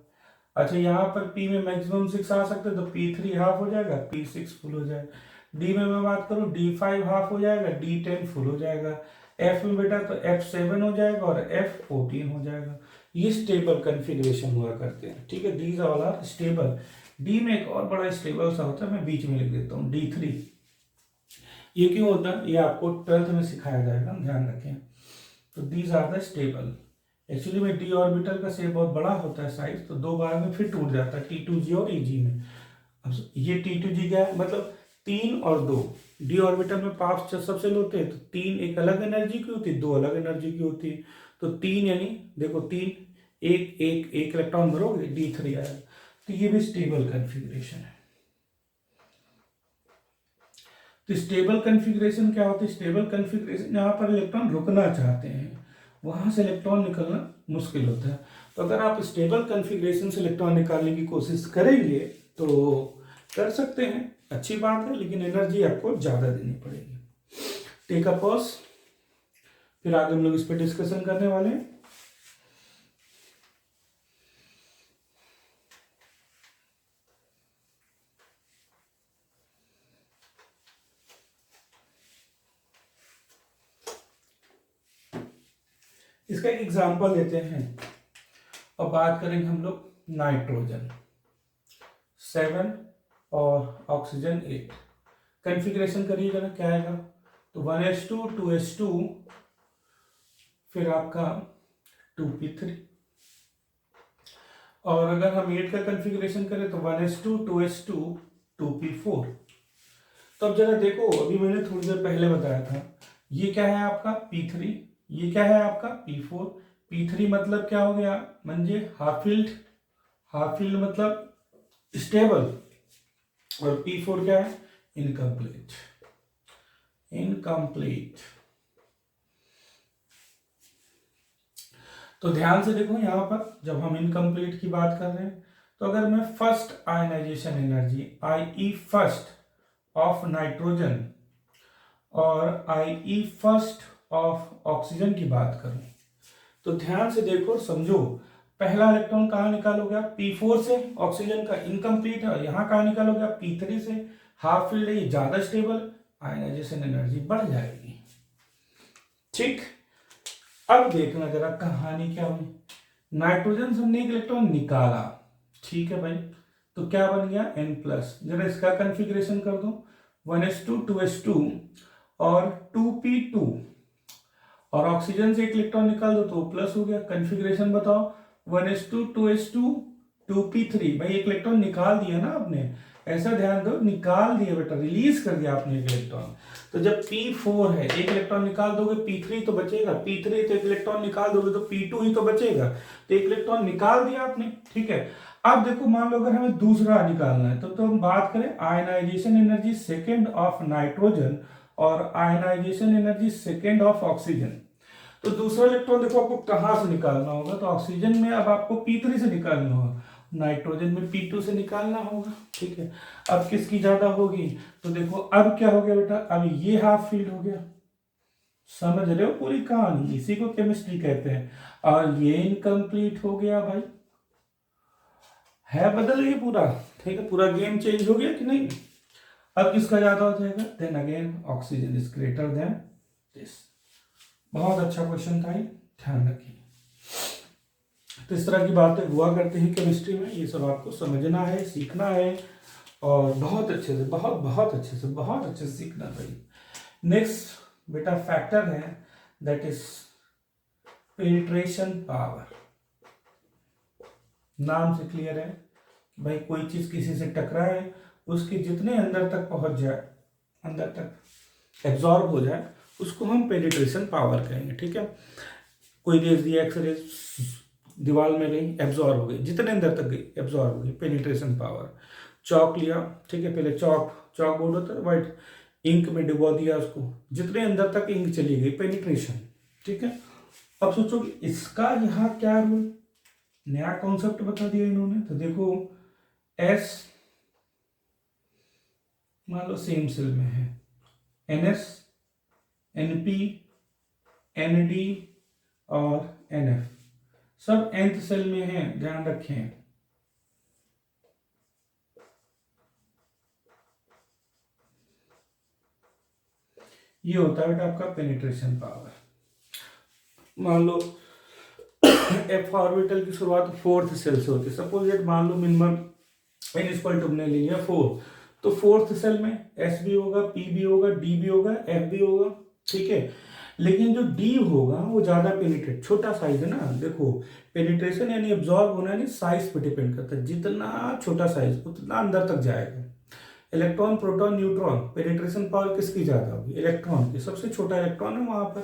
S1: अच्छा यहाँ पर P में मैक्सिमम 6 आ सकते हैं, तो P3 हाफ हो जाएगा, P6 फुल हो जाएगा। D में मैं बात करूँ, D5 हाफ हो जाएगा, D10 फुल हो जाएगा। F में बेटा तो F7 हो जाएगा और F14 हो जाएगा। ये स्टेबल कन्फिग्रेशन हुआ करते हैं। ठीक है, these all are stable. D में एक और बड़ा स्टेबल सा होता है, मैं बीच में लिख देता हूँ D3। ये क्यों होता है, ये आपको 12th में सिखाया जाएगा, ध्यान रखें। तो these are the stable. Actually में डी ऑर्बिटल का शेप बहुत बड़ा होता है साइज, तो 2 बार में फिर टूट जाता है, T2G और EG में। अब ये T2G क्या है, मतलब 3 और 2। डी ऑर्बिटल में पार्ट्स जब सबसे होते हैं, तो 3 एक अलग एनर्जी की होती है, 2 अलग एनर्जी की होती है। तो 3 यानी देखो 3 एक इलेक्ट्रॉन भरोगे, D3 आएगा। तो ये भी स्टेबल कन्फिग्रेशन है। तो स्टेबल कन्फिग्रेशन क्या होती है, स्टेबल कन्फिग्रेशन जहां पर इलेक्ट्रॉन रुकना चाहते हैं, वहां से इलेक्ट्रॉन निकलना मुश्किल होता है। तो अगर आप स्टेबल कन्फिग्रेशन से इलेक्ट्रॉन निकालने की कोशिश करेंगे तो कर सकते हैं, अच्छी बात है, लेकिन एनर्जी आपको ज़्यादा देनी पड़ेगी। टेक अ पॉज, फिर आगे हम लोग इस पर डिस्कशन करने वाले हैं। इसका एक एग्जाम्पल लेते हैं और बात करेंगे हम लोग नाइट्रोजन 7 और ऑक्सीजन 8। कन्फिग्रेशन करिएगा ना, क्या आएगा, तो 1s2 2s2, फिर आपका 2p3। और अगर हम 8 का कन्फिग्रेशन करें तो 1s2 2s2 2p4। तो अब जरा देखो, अभी मैंने थोड़ी देर पहले बताया था, ये क्या है आपका P3, ये क्या है आपका P4। P3 मतलब क्या हो गया, म्हणजे हाफ फील्ड, हाफ फील्ड मतलब स्टेबल, और P4 क्या है, इनकम्प्लीट, इनकम्प्लीट। तो ध्यान से देखो यहां पर, जब हम इनकम्प्लीट की बात कर रहे हैं, तो अगर मैं first ionisation energy IE first of nitrogen और IE फर्स्ट ऑफ ऑक्सीजन की बात करूं, तो ध्यान से देखो समझो, पहला इलेक्ट्रॉन कहां निकालोगे आप, P4 से, ऑक्सीजन का इनकम्प्लीट है, और यहां कहां निकालोगे आप, P3 से, हाफ फील्ड है, ये ज्यादा स्टेबल, आयनाइजेशन एनर्जी बढ़ जाएगी। ठीक, अब देखना जरा कहानी क्या हुई। नाइट्रोजन से हमने एक इलेक्ट्रॉन निकाला, ठीक है भाई, तो क्या बन गया N+। जरा इसका कन्फिग्रेशन कर दो, 1s2 2s2 और 2p2, और ऑक्सीजन से एक इलेक्ट्रॉन निकाल दो तो प्लस हो गया। कन्फिग्रेशन बताओ, 1s2 2s2 2p3। भाई एक इलेक्ट्रॉन निकाल दिया ना आपने, ऐसा ध्यान दो, निकाल दिया बेटा, रिलीज कर दिया आपने एक इलेक्ट्रॉन। तो जब P4 है, एक इलेक्ट्रॉन निकाल दोगे, P3 तो बचेगा, P3 तो एक इलेक्ट्रॉन निकाल दोगे तो P2 ही तो बचेगा, तो एक इलेक्ट्रॉन निकाल दिया आपने। ठीक है, अब देखो मान लो अगर हमें दूसरा निकालना है, तो हम बात करें ionisation energy second of nitrogen और ionisation energy second of oxygen. तो दूसरा इलेक्ट्रॉन देखो आपको कहां से निकालना होगा, तो ऑक्सीजन में अब आपको P3 से निकालना होगा, नाइट्रोजन में P2 से निकालना होगा। ठीक है, अब किसकी ज्यादा होगी, तो देखो अब क्या हो गया बेटा, अब ये हाफ फील्ड हो गया। समझ रहे हो पूरी कहानी, इसी को केमिस्ट्री कहते हैं। और ये इनकम्प्लीट हो गया भाई, है बदल गया पूरा। ठीक है, पूरा गेम चेंज हो गया कि नहीं। अब किसका ज्यादा हो जाएगा, then again oxygen is greater than this. बहुत अच्छा क्वेश्चन था ये, ध्यान रखिए। तो इस तरह की बातें हुआ करती हैं केमिस्ट्री में, ये सब आपको समझना है, सीखना है, और बहुत अच्छे से, बहुत बहुत अच्छे से, बहुत अच्छे से सीखना चाहिए। नेक्स्ट बेटा फैक्टर है, दैट इज पेनिट्रेशन पावर। नाम से क्लियर है भाई, कोई चीज किसी से टकराए, उसके जितने अंदर तक पहुंच जाए, अंदर तक एब्जॉर्ब हो जाए, उसको हम पेनिट्रेशन पावर कहेंगे। ठीक है, कोई रेज दी, एक्स रेज दीवार में गई, एब्जॉर्ब हो गई, जितने अंदर तक गई एब्जॉर्ब हो गई, पेनिट्रेशन पावर। चौक लिया, ठीक है, पहले चौक बोर्ड होता है वाइट, इंक में डुबो दिया उसको, जितने अंदर तक इंक चली गई, पेनिट्रेशन, ठीक है। अब सोचो कि इसका यहाँ क्या रूल, नया कॉन्सेप्ट बता दिया इन्होंने। तो देखो एस मान लो सेम सेल में है, NS, NP, ND और NF सब nth सेल में है, ध्यान रखें। ये होता है बेटा आपका पेनिट्रेशन पावर। मान लो f ऑर्बिटल की शुरुआत फोर्थ सेल से होती है, सपोज दैट मान लो मिनिमम n इक्वल टू हमने ले लिया 4, तो फोर्थ सेल में s भी होगा, p भी होगा, d भी होगा, f भी होगा, ठीक है। लेकिन जो d होगा वो ज्यादा पेनिट्रेट, छोटा साइज है ना, देखो पेनिट्रेशन यानी एब्जॉर्ब होना यानी साइज पे डिपेंड करता है, जितना छोटा साइज उतना अंदर तक जाएगा। Electron, proton, neutron, penetration power किसकी ज्यादा होगी, इलेक्ट्रॉन की, सबसे छोटा इलेक्ट्रॉन है वहां पर,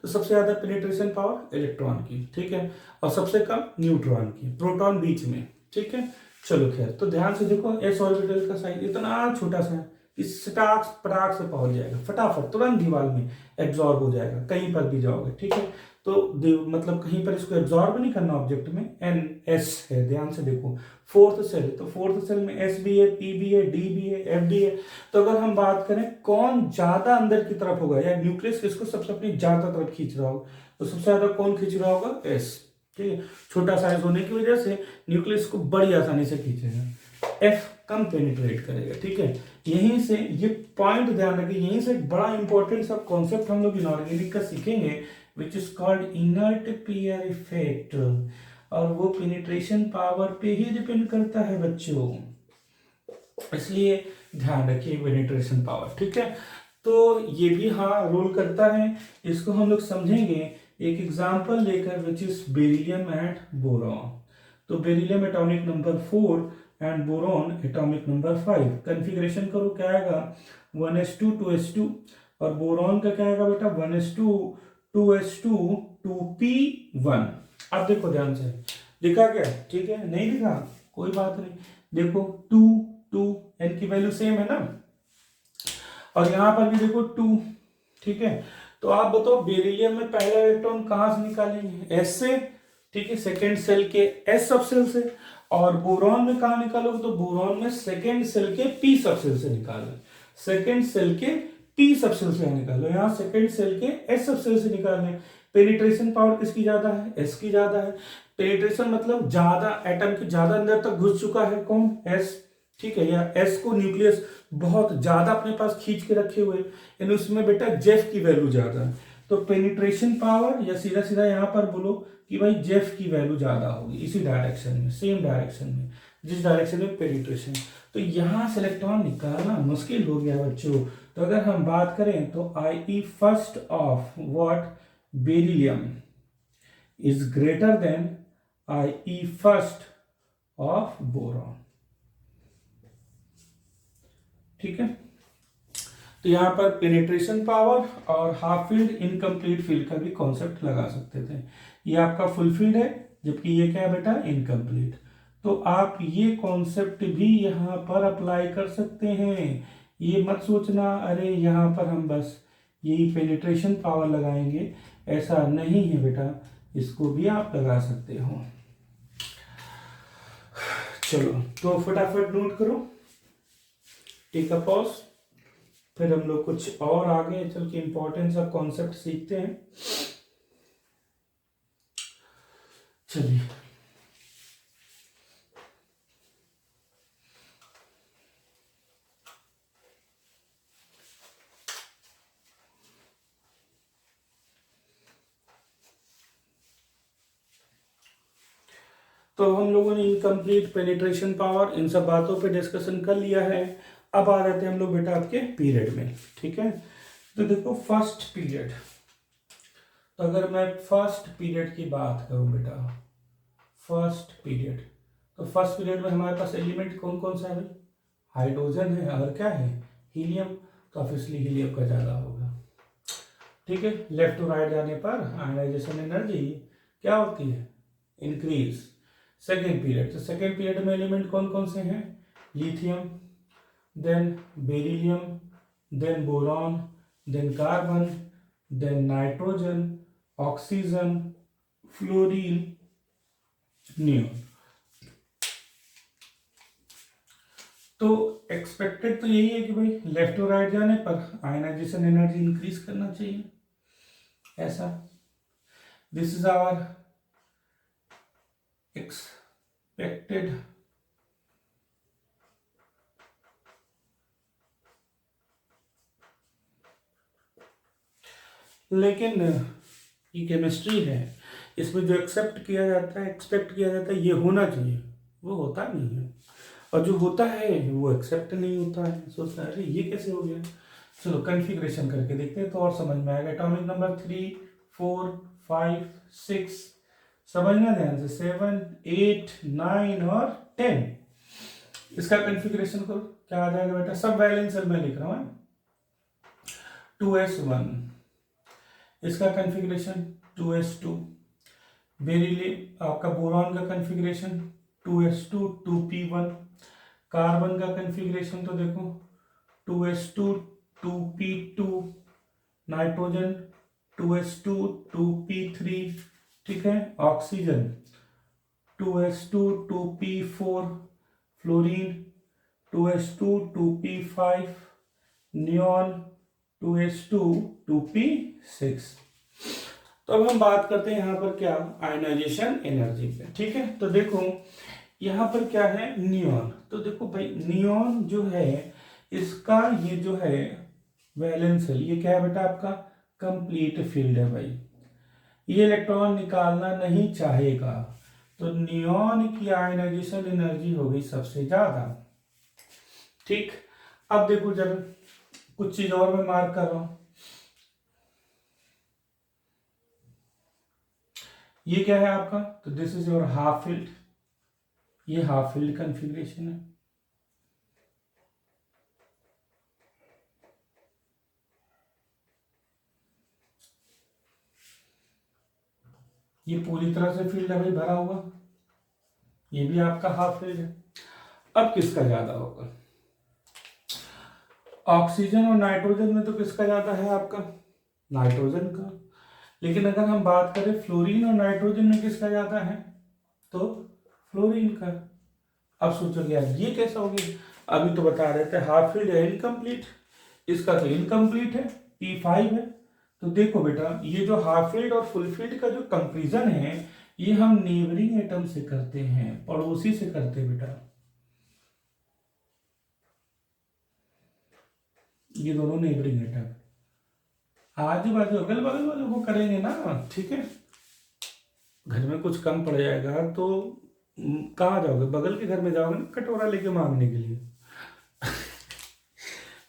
S1: तो सबसे ज्यादा पेनिट्रेशन पावर इलेक्ट्रॉन की, ठीक है, और सबसे कम न्यूट्रॉन की, प्रोटॉन बीच में, ठीक है। चलो खैर, तो ध्यान से देखो एस ऑर्बिटल का साइज इतना छोटा सा है, इस पटाख से पहुंच जाएगा फटाफट, तुरंत दीवार में एब्जॉर्ब हो जाएगा, कहीं पर भी जाओगे, ठीक है। तो मतलब कहीं पर इसको एब्जॉर्ब नहीं करना ऑब्जेक्ट में, NS है, ध्यान से देखो, फोर्थ सेल, तो फोर्थ सेल में S भी है, P भी है, D भी है, F भी है। तो अगर हम बात करें कौन ज्यादा अंदर की तरफ होगा, या न्यूक्लियस किसको सबसे अपनी ज्यादा तरफ खींच रहा होगा, तो सबसे ज्यादा कौन खींच रहा होगा, S, ठीक है। छोटा साइज होने की वजह से न्यूक्लियस को बड़ी आसानी से खींचेगा, F कम पेनिट्रेट करेगा, ठीक है। यहीं से ये पॉइंट ध्यान रखिए, यहीं से एक बड़ा इंपॉर्टेंट सा कॉन्सेप्ट हम लोग इनऑर्गेनिक का सीखेंगे, विच is called inert pair effect, और वो पेनिट्रेशन पावर पे ही डिपेंड करता है बच्चों, इसलिए ध्यान रखिए पेनिट्रेशन पावर, ठीक है। तो ये भी हाँ रोल करता है, इसको हम लोग समझेंगे एक एग्जांपल लेकर, which is beryllium and boron. तो beryllium atomic number 4 and boron atomic number 5, configuration करो क्या आएगा 1s2 2s2, और बोरॉन का क्या आएगा बेटा 1s2 2s2 2p1। अब देखो ध्यान से, दिखा क्या, ठीक है, नहीं दिखा कोई बात नहीं, देखो 2 2 n की वैल्यू सेम है ना, और यहां पर भी देखो 2, ठीक है। तो आप बताओ बेरिलियम में पहला इलेक्ट्रॉन कहां से निकालेंगे, S से, ठीक है, सेकेंड सेल के S सबसेल से, और बोरॉन में कहा निकालोगे, तो बोरॉन में सेकेंड सेल के P सबसेल से निकालो, सेकेंड सेल के P सबसेल से निकालो, यहाँ सेकेंड सेल के S सबसेल से निकालने। पेनिट्रेशन पावर किसकी ज्यादा है, S की ज्यादा है। पेनिट्रेशन मतलब ज्यादा, एटम के ज्यादा अंदर तक घुस चुका है कौन, S, ठीक है, या S को न्यूक्लियस बहुत ज्यादा अपने पास खींच के रखे हुए, यानी उसमें बेटा जेफ की वैल्यू ज्यादा है, तो पेनिट्रेशन पावर, या सीधा सीधा यहाँ पर बोलो कि भाई जेफ की वैल्यू ज्यादा होगी, इसी डायरेक्शन में, सेम डायरेक्शन में, जिस डायरेक्शन में पेनिट्रेशन। तो यहाँ से इलेक्ट्रॉन निकालना मुश्किल हो गया बच्चों। तो अगर हम बात करें तो IE first of what, beryllium is greater then IE first of boron, ठीक है। तो यहां पर पेनिट्रेशन पावर और हाफ फील्ड, इनकम्प्लीट फील्ड का भी कॉन्सेप्ट लगा सकते थे। ये आपका फुल फील्ड है, जबकि ये क्या है बेटा, इनकम्प्लीट। तो आप ये कॉन्सेप्ट भी यहां पर अप्लाई कर सकते हैं, ये मत सोचना अरे यहां पर हम बस यही पेनिट्रेशन पावर लगाएंगे, ऐसा नहीं है बेटा, इसको भी आप लगा सकते हो। चलो तो फटाफट नोट करो, टेक अ पॉज, फिर हम लोग कुछ और आगे चल के इंपॉर्टेंस ऑफ कॉन्सेप्ट सीखते हैं। चलिए तो हम लोगों ने इनकम्प्लीट, पेनिट्रेशन पावर, इन सब बातों पे डिस्कशन कर लिया है। अब आ जाते हैं हम लोग बेटा आपके पीरियड में, ठीक है। तो देखो फर्स्ट पीरियड, तो अगर मैं फर्स्ट पीरियड की बात करूं बेटा, फर्स्ट पीरियड, तो फर्स्ट पीरियड में हमारे पास एलिमेंट कौन कौन सा है भाई, हाइड्रोजन है और क्या है, हीलियम, तो ऑब्वियसली हीलियम का ज्यादा होगा, ठीक है। लेफ्ट टू राइट जाने पर आयनाइजेशन एनर्जी क्या होती है, इंक्रीज। सेकेंड पीरियड, तो सेकेंड पीरियड में एलिमेंट कौन कौन से हैं, lithium, then beryllium, then boron, then carbon, then nitrogen, oxygen, fluorine, neon। तो एक्सपेक्टेड तो यही है कि भाई लेफ्ट टू राइट जाने पर आयनाइजेशन एनर्जी इंक्रीज करना चाहिए, ऐसा। दिस इज आवर एक्सपेक्टेड लेकिन ये केमिस्ट्री है, इसमें जो एक्सेप्ट किया जाता है, एक्सपेक्ट किया जाता है ये होना चाहिए, वो होता नहीं है, और जो होता है वो एक्सेप्ट नहीं होता है। सोचता है अरे ये कैसे हो गया। चलो कन्फिग्रेशन करके देखते हैं तो और समझ में आएगा। एटॉमिक नंबर 3, 4, 5, 6, समझना ध्यान से, 7, 8, 9 और 10। इसका कन्फिग्रेशन करो, क्या आ जाएगा बेटा, सब वैलेंस सेल में लिख रहा हूं, 2s1। इसका कन्फिग्रेशन 2s2। बेरिलियम आपका बोरॉन का कन्फिग्रेशन 2s2, 2p1। कार्बन का कन्फिग्रेशन तो देखो 2s2, 2p2। Nitrogen 2s2, 2p3, ठीक है। Oxygen 2s2, 2p4। Fluorine 2s2, 2p5। Neon 2s2, 2p6। तो अब हम बात करते हैं यहाँ पर क्या, आयनाइजेशन एनर्जी पे, ठीक है। तो देखो यहाँ पर क्या है, नियॉन। तो देखो भाई नियॉन जो है इसका ये जो है वैलेंस सेल, ये क्या है बेटा आपका कंप्लीट फील्ड है भाई, ये इलेक्ट्रॉन निकालना नहीं चाहेगा, तो नियॉन की आयनाइजेशन एनर्जी हो गई सबसे ज्यादा, ठीक। अब देखो जब कुछ चीज और मैं मार्क कर रहा हूं, ये क्या है आपका, तो this is your half field, ये हाफ फील्ड कॉन्फ़िगरेशन है। ये पूरी तरह से फील्ड है भाई भरा हुआ, ये भी आपका हाफ फील्ड है। अब किसका ज्यादा होगा, ऑक्सीजन और नाइट्रोजन में तो किसका ज्यादा है आपका, नाइट्रोजन का। लेकिन अगर हम बात करें फ्लोरीन और नाइट्रोजन में किसका ज्यादा है, तो फ्लोरीन का। अब सोचो यार ये कैसा हो गया, अभी तो बता रहे थे हाफ फील्ड है इनकम्प्लीट, इसका तो इनकम्प्लीट है, P5 है। तो देखो बेटा ये जो हाफ फील्ड और फुल फील्ड का जो कंपैरिजन है ये हम नेबरिंग एटम से करते हैं, पड़ोसी से करते हैं बेटा, ये दोनों नेबरिंग एटम, आजू बाजू अगल बगल वालों को करेंगे ना, ठीक है। घर में कुछ कम पड़ जाएगा तो कहाँ जाओगे, बगल के घर में जाओगे ना कटोरा लेके मांगने के लिए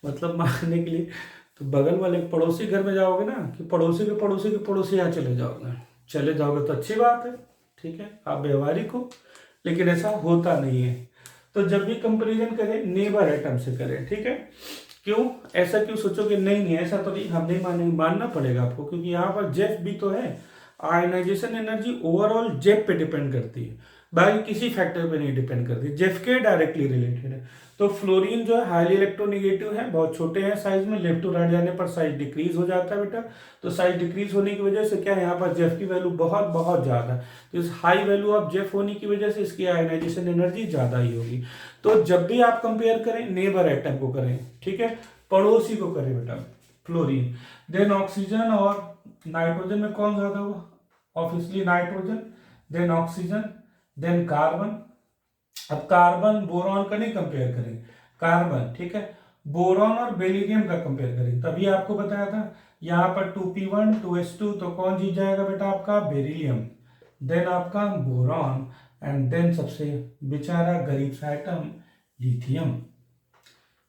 S1: मतलब मांगने के लिए, तो बगल वाले पड़ोसी घर में जाओगे ना, कि पड़ोसी के पड़ोसी के पड़ोसी यहाँ चले जाओगे, चले जाओगे तो अच्छी बात है, ठीक है, आप व्यवहारिक हो। लेकिन ऐसा होता नहीं है, तो जब भी कंपैरिजन करें नेबर एटम से करें, ठीक है। क्यों ऐसा क्यों सोचोगे, नहीं नहीं ऐसा तो नहीं, हम नहीं मानेंगे, मानना पड़ेगा आपको, क्योंकि यहाँ पर जेफ भी तो है। आयनाइजेशन एनर्जी ओवरऑल जेफ पे डिपेंड करती है, बाकी किसी फैक्टर पे नहीं डिपेंड करती, जेफ के डायरेक्टली रिलेटेड है। तो फ्लोरीन जो है हाईली इलेक्ट्रोनेगेटिव है, बहुत छोटे हैं साइज में, लेफ्ट टू राइट जाने पर साइज डिक्रीज हो जाता है बेटा। तो साइज डिक्रीज होने की वजह से क्या है, यहाँ पर जेफ की वैल्यू बहुत बहुत ज्यादा है, तो इस हाई वैल्यू ऑफ जेफ होने की वजह से इसकी आयनाइजेशन एनर्जी ज्यादा ही होगी। तो जब भी आप कंपेयर करें नेबर एटम को करें, ठीक है, पड़ोसी को करें बेटा, फ्लोरीन। देन ऑक्सीजन और नाइट्रोजन में कौन ज्यादा हुआ, obviously nitrogen, then oxygen, then carbon. अब कार्बन बोरॉन का नहीं कंपेयर करें, कार्बन, ठीक है, बोरॉन और बेरिलियम का कंपेयर करें। तभी आपको बताया था यहाँ पर 2p1, 2s2, तो कौन जीत जाएगा बेटा आपका बेरिलियम, देन आपका बोरॉन, एंड देन सबसे बेचारा गरीब सा आइटम लिथियम।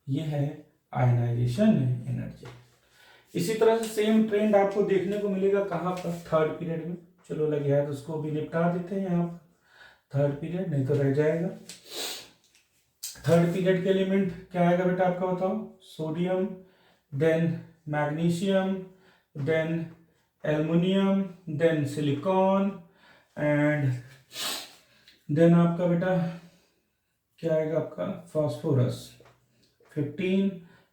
S1: ये है आयनाइजेशन एनर्जी। इसी तरह से सेम ट्रेंड आपको देखने को मिलेगा कहाँ पर, थर्ड पीरियड में। चलो लगे यार उसको भी निपटा देते हैं यहाँ पर, थर्ड पीरियड नहीं तो रह जाएगा। थर्ड पीरियड के एलिमेंट क्या आएगा बेटा आपका बताओ, sodium, then magnesium, then aluminium, then silicon, and then आपका बेटा क्या आएगा आपका, phosphorus 15,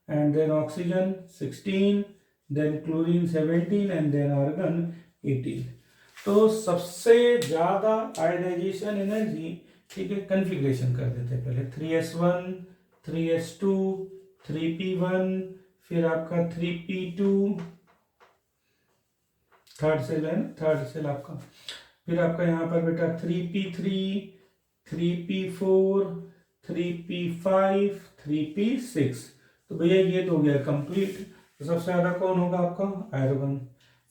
S1: and then oxygen 16, then chlorine 17, and then argon 18। तो सबसे ज्यादा आयोनाइजेशन एनर्जी, ठीक है, कन्फिग्रेशन कर देते हैं पहले, 3s1, 3s2, 3p1, फिर आपका 3p2, थर्ड सेल है ना, थर्ड सेल आपका, फिर आपका यहाँ पर बेटा 3p3, 3p4, 3p5, 3p6। तो भैया ये तो हो गया कंप्लीट। तो सबसे ज्यादा कौन होगा आपका, आयरन।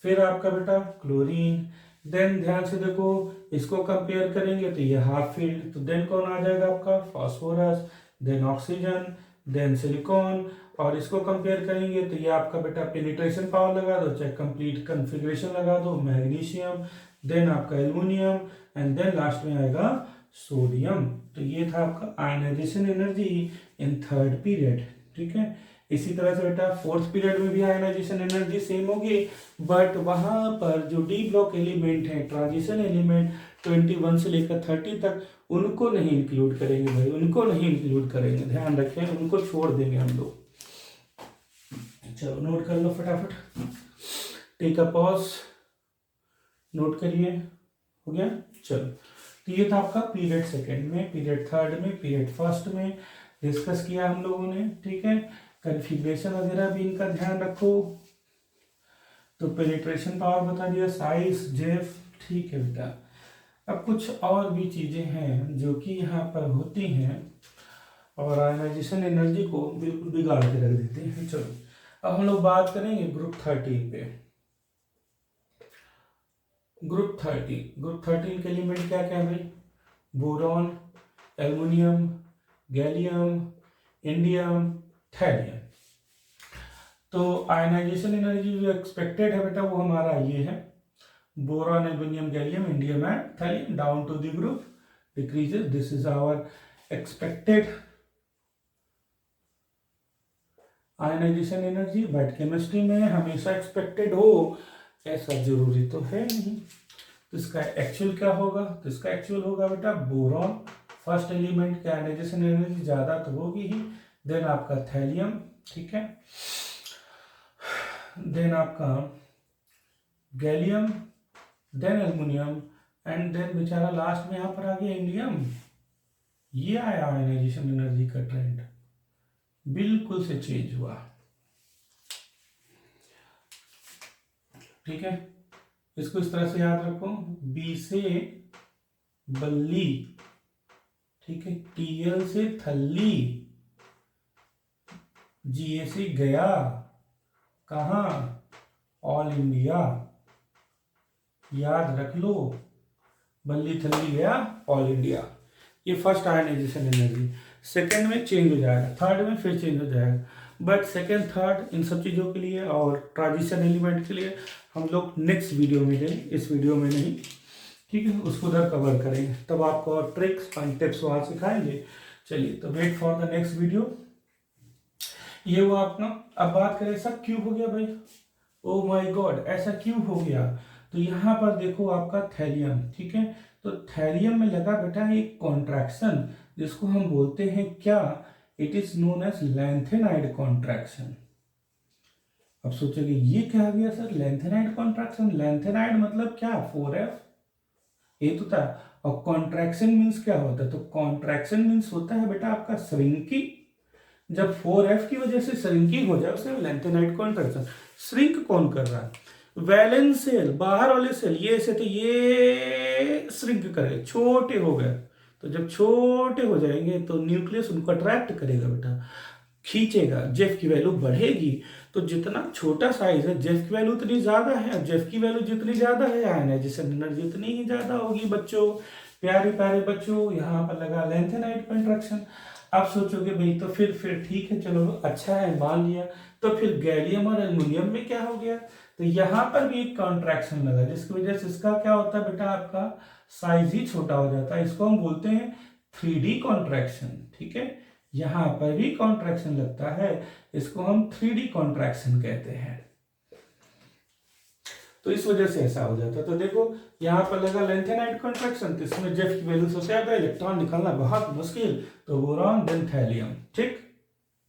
S1: फिर आपका बेटा क्लोरीन, देन ध्यान से देखो, इसको कंपेयर करेंगे तो ये हाफ फील्ड, तो देन कौन आ जाएगा आपका, phosphorus, then oxygen, then silicon, और इसको कंपेयर करेंगे तो ये आपका बेटा पेनिट्रेशन पावर लगा दो, चाहे कंप्लीट कन्फिग्रेशन लगा दो, मैग्नीशियम, देन आपका एल्युमिनियम, एंड देन लास्ट में आएगा सोडियम। तो ये था आपका ionisation energy in third period, ठीक है। इसी तरह से बेटा फोर्थ पीरियड में भी आयनाइजेशन एनर्जी सेम होगी, बट वहां पर जो डी ब्लॉक एलिमेंट है, ट्रांजिशन एलिमेंट 21 से लेकर 30 तक, उनको नहीं इंक्लूड करेंगे भाई, उनको नहीं इंक्लूड करेंगे, ध्यान रखें, उनको छोड़ देंगे हम लोग। चलो नोट कर लो फटाफट, टेक अ पॉज, नोट करिए, हो गया। चलो, तो ये था आपका पीरियड सेकंड में, पीरियड थर्ड में, पीरियड फर्स्ट में डिस्कस किया हम लोगों ने, ठीक है। कन्फिग्रेशन वगैरह भी इनका ध्यान रखो। तो पेनिट्रेशन पावर बता दिया, साइज, जेफ, ठीक है बेटा। अब कुछ और भी चीजें हैं जो कि यहाँ पर होती हैं और आयनाइजेशन एनर्जी को बिल्कुल बिगाड़ के रख देते हैं। चलो अब हम लोग बात करेंगे ग्रुप 13 पे। ग्रुप 13 के एलिमेंट क्या क्या है भाई, boron, aluminium, gallium, indium, thallium. तो आयनाइजेशन एनर्जी जो एक्सपेक्टेड है बेटा वो हमारा ये है, boron, aluminium, gallium, indium and thallium down to the group decreases. This is our expected ionisation energy, but chemistry में हमेशा एक्सपेक्टेड हो ऐसा जरूरी तो है नहीं। तो इसका एक्चुअल क्या होगा, तो इसका एक्चुअल होगा बेटा बोरॉन, फर्स्ट एलिमेंट की आयनाइजेशन एनर्जी ज्यादा तो होगी ही, देन आपका थैलियम, ठीक है, देन आपका gallium, then aluminium, and then बेचारा लास्ट में यहां पर आ गया इंडियम। ये आया आयनाइजेशन एनर्जी का ट्रेंड, बिल्कुल से चेंज हुआ, ठीक है। इसको इस तरह से याद रखो, बी से बल्ली, ठीक है, टीएल से थल्ली, जीए से गया, कहा, ऑल इंडिया, याद रख लो, बल्ली थल्ली गया ऑल इंडिया। ये फर्स्ट आयनाइजेशन एनर्जी। सेकेंड में चेंज हो जाएगा, थर्ड में फिर चेंज हो जाएगा, बट सेकेंड थर्ड इन सब चीज़ों के लिए और ट्रांजिशन एलिमेंट के लिए हम लोग नेक्स्ट वीडियो में लेंगे, इस वीडियो में नहीं, ठीक है, उसको उधर कवर करेंगे, तब आपको और ट्रिक्स एंड टिप्स वहाँ सिखाएंगे। चलिए, तो wait for the next video. ये वो अपना, अब बात करें ऐसा क्यों हो गया भाई, ओ माय गॉड ऐसा क्यों हो गया। तो यहाँ पर देखो आपका थैलियम, ठीक है, तो थैलियम में लगा बेटा एक कॉन्ट्रैक्शन जिसको हम बोलते हैं क्या, it is known as lanthanide contraction. अब सोचोगे ये क्या आ गया सर, लैंथेनाइड कॉन्ट्रैक्शन, लैंथेनाइड मतलब क्या, 4F, ये तो था। और कॉन्ट्रैक्शन मीन्स क्या होता है, तो कॉन्ट्रैक्शन मीन्स होता है बेटा आपका श्रिंकिंग। जब 4F की वजह से श्रिंकिंग हो जाए उसे लैंथेनाइड कॉन्ट्रैक्शन। श्रिंक कौन कर रहा है, वैलेंस सेल, बाहर वाले सेल, ये ऐसे थे, ये श्रिंक करे, छोटे हो गए। तो जब छोटे हो जाएंगे तो न्यूक्लियस उनको अट्रैक्ट करेगा बेटा, खींचेगा, जेफ की वैल्यू बढ़ेगी। तो जितना छोटा साइज है जेफ की वैल्यू उतनी ज्यादा है, जेफ की वैल्यू जितनी ज्यादा है आयनाइजेशन एनर्जी उतनी ही ज्यादा होगी। बच्चों, प्यारे प्यारे बच्चों, यहाँ पर लगा लैंथेनाइड कॉन्ट्रैक्शन। आप सोचोगे भाई तो फिर ठीक है, चलो अच्छा है, मान लिया। तो फिर गैलियम और एल्युमिनियम में क्या हो गया, तो यहाँ पर भी एक कॉन्ट्रैक्शन लगा जिसकी वजह से इसका क्या होता है बेटा, आपका साइज ही छोटा हो जाता है। इसको हम बोलते हैं 3D कॉन्ट्रैक्शन, ठीक है। यहां पर भी कॉन्ट्रैक्शन लगता है, इसको हम 3D कॉन्ट्रैक्शन कहते हैं। तो इस वजह से ऐसा हो जाता है। तो देखो यहाँ पर लगा लैंथेनाइड कॉन्ट्रैक्शन, तो इसमें जेफ की वैल्यू सबसे ज्यादा, इलेक्ट्रॉन निकालना बहुत मुश्किल, तो बोरॉन देन थैलियम। ठीक,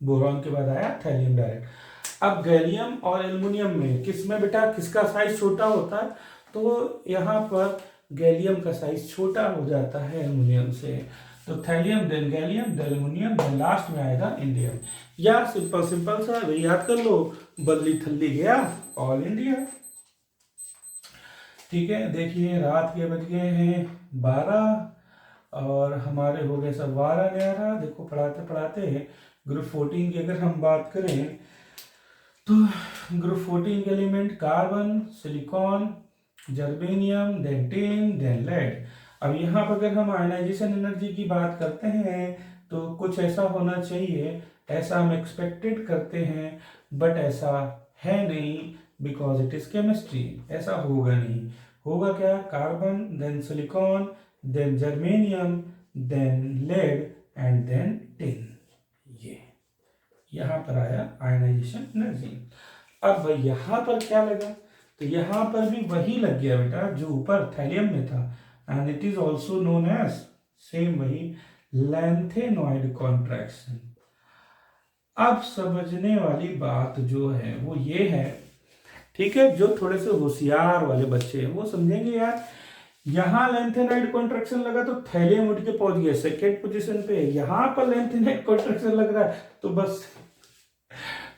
S1: बोरॉन के बाद आया थैलियम डायरेक्ट। अब गैलियम और एल्युमिनियम में किसमें बेटा किसका साइज छोटा होता है, तो यहाँ पर गैलियम का साइज छोटा हो जाता है एल्युमिनियम से। तो thallium then gallium then aluminium then last में आएगा इंडियम। या सिंपल सिंपल सा याद कर लो, बदली थल्ली गया ऑल इंडिया। ठीक है, देखिए रात के बज गए हैं 12 और हमारे हो गए सब 12-11। देखो पढ़ाते पढ़ाते ग्रुप 14 की अगर हम बात करें तो ग्रुप 14 के element carbon, silicon, germanium, then tin, then lead. अब यहाँ पर अगर हम आयनाइजेशन एनर्जी की बात करते हैं तो कुछ ऐसा होना चाहिए, ऐसा हम एक्सपेक्टेड करते हैं, बट ऐसा है नहीं, बिकॉज इट इज केमिस्ट्री। ऐसा होगा नहीं, होगा क्या, carbon then silicon then germanium then lead and then tin. ये यहाँ पर आया आयनाइजेशन एनर्जी। अब यहाँ पर क्या लगा, तो यहाँ पर भी वही लग गया बेटा जो ऊपर थैलियम में था, and it is also known as same वही लैंथेनॉइड कॉन्ट्रैक्शन। अब समझने वाली बात जो है वो ये है, ठीक है, जो थोड़े से होशियार वाले बच्चे हैं वो समझेंगे यार, यहां लैंथेनाइड कॉन्ट्रैक्शन लगा तो थैलियम उठ के पहुंच गया सेकेंड पोजीशन पे, यहां पर लैंथेनाइड कॉन्ट्रैक्शन लग रहा है तो बस।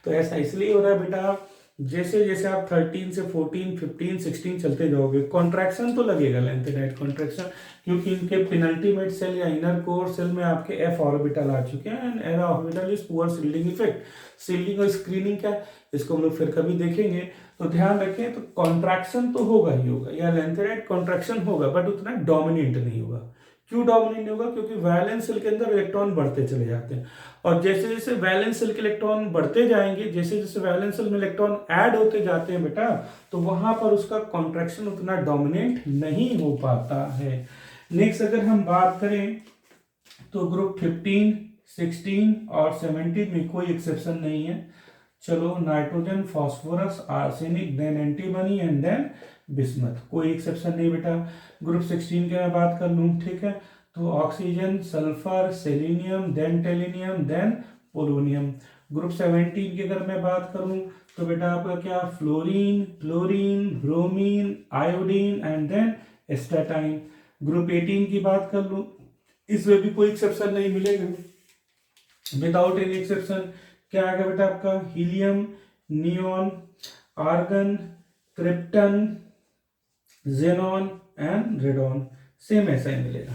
S1: तो ऐसा इसलिए हो रहा है बेटा, जैसे जैसे आप 13 से 14, 15, 16 चलते जाओगे कॉन्ट्रैक्शन तो लगेगा लैंथेनाइड कॉन्ट्रैक्शन, क्योंकि इनके पेनल्टीमेट सेल या इनर कोर सेल में आपके एफ ऑर्बिटल आ चुके हैं, and era orbital is poor shielding effect. Shielding और स्क्रीनिंग क्या, इसको हम लोग फिर कभी देखेंगे। तो ध्यान रखें, तो कॉन्ट्रैक्शन तो होगा ही होगा, या लैंथेनाइड कॉन्ट्रैक्शन होगा, बट उतना डोमिनेंट नहीं होगा। क्यों डोमिनेंट होगा, क्योंकि वैलेंस सेल के अंदर इलेक्ट्रॉन बढ़ते चले जाते हैं, और जैसे जैसे वैलेंस सेल के इलेक्ट्रॉन बढ़ते जाएंगे, जैसे जैसे वैलेंस सेल में इलेक्ट्रॉन ऐड होते जाते हैं बेटा, तो वहां पर उसका कॉन्ट्रैक्शन उतना डोमिनेंट नहीं हो पाता है। नेक्स्ट अगर हम बात करें तो ग्रुप 15, 16 और 17 में कोई एक्सेप्शन नहीं है। चलो nitrogen, phosphorus, arsenic, then antimony and then bismuth, कोई एक्सेप्शन नहीं बेटा। ग्रुप 16 की मैं बात कर लूँ, ठीक है, तो oxygen, sulphur, selenium, then tellurium, then polonium. Group 17 की अगर मैं बात करूं तो बेटा आपका क्या, fluorine, chlorine, bromine, iodine and then astatine. Group 18 की बात कर लूं, इसमें भी कोई एक्सेप्शन नहीं मिलेगा, विदाउट एनी एक्सेप्शन। क्या आएगा बेटा आपका, helium, neon, argon, krypton, xenon and radon, same ऐसा ही मिलेगा।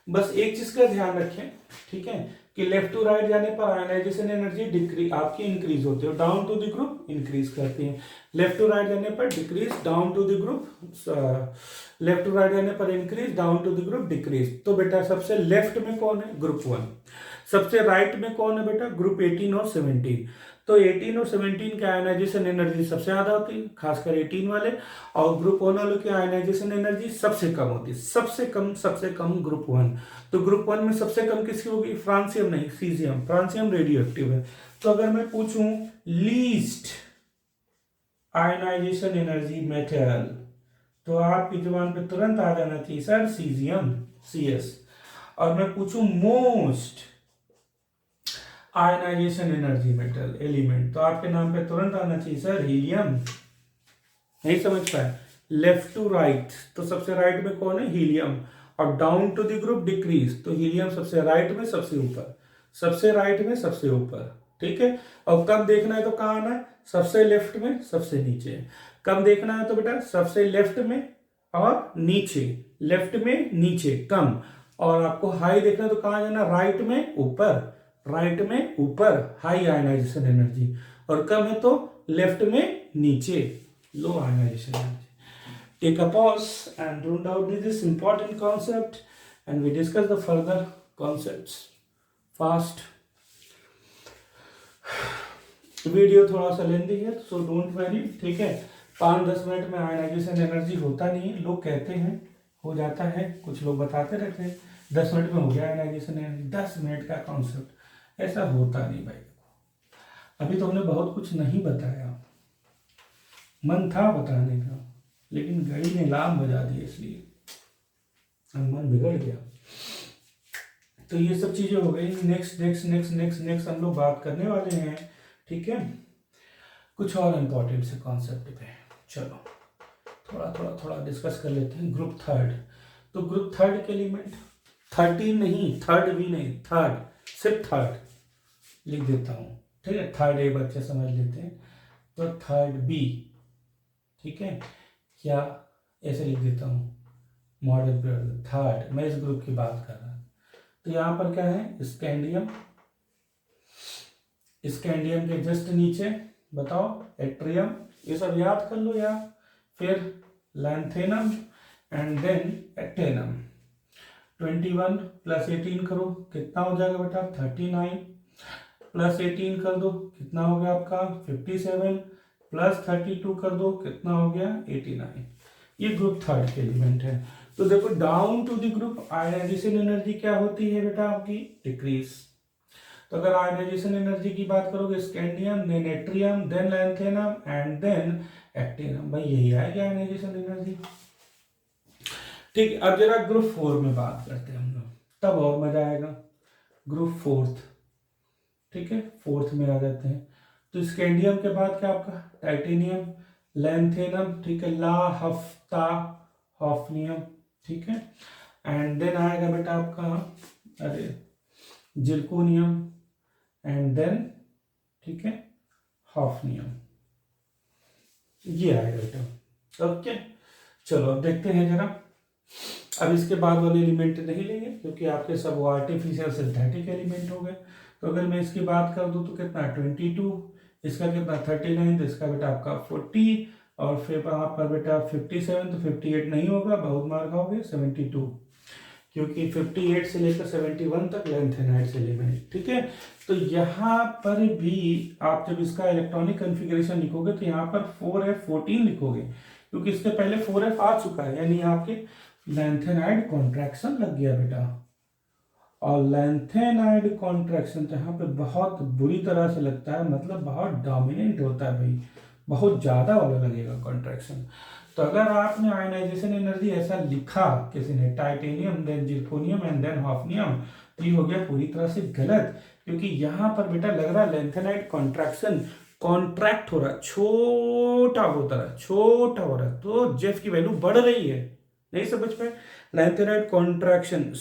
S1: बस एक चीज का ध्यान रखें, ठीक है, कि लेफ्ट टू राइट जाने पर आयनाइजेशन एनर्जी डिक्रीज आपकी इंक्रीज होती है, down to the group increase करती है। लेफ्ट टू राइट जाने पर decrease, down to the group, left to right जाने पर increase, down to the group decrease. तो बेटा सबसे लेफ्ट में कौन है, ग्रुप 1। सबसे राइट में कौन है बेटा, ग्रुप 18 और 17। तो 18 और 17 के आयनाइजेशन एनर्जी सबसे ज्यादा होती है, खासकर 18 वाले, और ग्रुप 1 वालों की आयनाइजेशन एनर्जी सबसे कम होती है, सबसे कम ग्रुप 1। तो ग्रुप 1 में सबसे कम किसकी होगी, फ्रांसियम नहीं, सीजियम। फ्रांसियम रेडियो एक्टिव है। तो अगर मैं पूछूं लीस्ट आयनाइजेशन एनर्जी मेटल, तो आपकी जुबान पे तुरंत आ जाना चाहिए सर सीजियम, CS। और मैं पूछूं most ionisation energy metal element, तो आपके नाम पे तुरंत आना चाहिए सर हीलियम। नहीं समझ पाए, लेफ्ट टू राइट, तो सबसे राइट में कौन है, हीलियम, और down to the group decrease, तो हीलियम सबसे राइट में सबसे ऊपर, सबसे राइट में सबसे ऊपर, ठीक है। और कब देखना है तो कहाँ आना है, सबसे लेफ्ट में सबसे नीचे। कब देखना है तो बेटा सबसे लेफ्ट में और नीचे, लेफ्ट में नीचे कम, और आपको हाई देखना है तो कहाँ जाना, राइट में ऊपर, राइट में ऊपर हाई आयनाइजेशन एनर्जी, और कम है तो लेफ्ट में नीचे low ionisation energy. Take a pause and run down this important concept and we discuss the further concepts fast. Video थोड़ा सा लेंदी है, सो डोंट वरी, ठीक है। 5-10 मिनट में आयनाइजेशन एनर्जी होता नहीं है, लोग कहते हैं हो जाता है, कुछ लोग बताते रहते हैं 10 मिनट में हो गया आयनाइजेशन एनर्जी, 10 मिनट का कॉन्सेप्ट, ऐसा होता नहीं भाई। अभी तो हमने बहुत कुछ नहीं बताया, मन था बताने का, लेकिन घड़ी ने लाम बजा दिया, इसलिए अब मन बिगड़ गया। तो ये सब चीजें हो गई। Next next next next next हम लोग बात करने वाले हैं, ठीक है, कुछ और इंपॉर्टेंट से कॉन्सेप्ट पे। चलो थोड़ा थोड़ा थोड़ा डिस्कस कर लेते हैं। ग्रुप थर्ड, तो ग्रुप थर्ड के एलिमेंट 13 नहीं, थर्ड भी नहीं, थर्ड, सिर्फ थर्ड लिख देता हूँ, ठीक है। थर्ड ए बच्चे समझ लेते हैं, तो थर्ड बी, ठीक है, या ऐसे लिख देता हूँ मॉडल पीरियड थर्ड, मैं इस ग्रुप की बात कर रहा हूँ। तो यहाँ पर क्या है, स्कैंडियम, स्कैंडियम के जस्ट नीचे बताओ एट्रियम, ये सब याद कर लो यार। फिर लैंथेनम एंड देन एक्टेनम। 21 प्लस 18 करो, कितना हो जाएगा बेटा, 39 प्लस 18 कर दो, कितना हो गया आपका 57 प्लस 32 कर दो, कितना हो गया 89। ये ग्रुप थर्ड के एलिमेंट है। तो देखो down to the group ionization energy क्या होती है बेटा आपकी, डिक्रीज। तो अगर आयनाइजेशन एनर्जी की बात करोगे, scandium then yttrium then lanthanum and then actinium, भाई यही आएगी आयनाइजेशन एनर्जी। ठीक, अब जरा ग्रुप 4 में बात करते हैं हम लोग, तब और मजा आएगा। ग्रुप फोर्थ, ठीक है, फोर्थ में आ जाते हैं। तो स्कैंडियम के बाद क्या आपका टाइटेनियम, लैंथेनम, ठीक है, ला हफ्ता हॉफनियम, ठीक है, एंड देन आएगा बेटा आपका अरे जिरकोनियम एंड देन, ठीक है, हॉफनियम, ये आएगा बेटा। ओके, चलो अब देखते हैं जरा। अब इसके बाद वाले एलिमेंट नहीं लेंगे क्योंकि आपके सब वो आर्टिफिशियल सिंथेटिक एलिमेंट हो गए। तो अगर मैं इसकी बात कर दूं तो कितना 22, इसका कितना 39, तो इसका बेटा आपका 40, और फिर वहाँ पर बेटा 57, तो 58 नहीं होगा, बहुत मार खाओगे, 72, क्योंकि 58 से लेकर 71 तक लैंथेनाइड्स एलिमेंट, ठीक है। तो यहाँ पर भी आप जब इसका इलेक्ट्रॉनिक कॉन्फ़िगरेशन लिखोगे तो यहाँ पर 4f14 लिखोगे, क्योंकि इसके पहले 4f आ चुका है, यानी आपके लैंथेनाइड कॉन्ट्रैक्शन लग गया बेटा। और लैंथेनाइड कॉन्ट्रैक्शन तो यहाँ पे बहुत बुरी तरह से लगता है, मतलब बहुत डोमिनेंट होता है भाई, बहुत ज़्यादा वाला लगेगा कॉन्ट्रैक्शन। तो अगर आपने आयनाइजेशन एनर्जी ऐसा लिखा किसी ने, titanium then zirconium and then hafnium, तो ये हो गया पूरी तरह से गलत, क्योंकि यहाँ पर बेटा लग रहा है लैंथेनाइड कॉन्ट्रैक्शन कॉन्ट्रैक्ट हो रहा है, छोटा होता है, छोटा हो रहा है, तो जेफ की वैल्यू बढ़ रही है, नहीं समझ पाए। लैंथेनाइड कॉन्ट्रैक्शन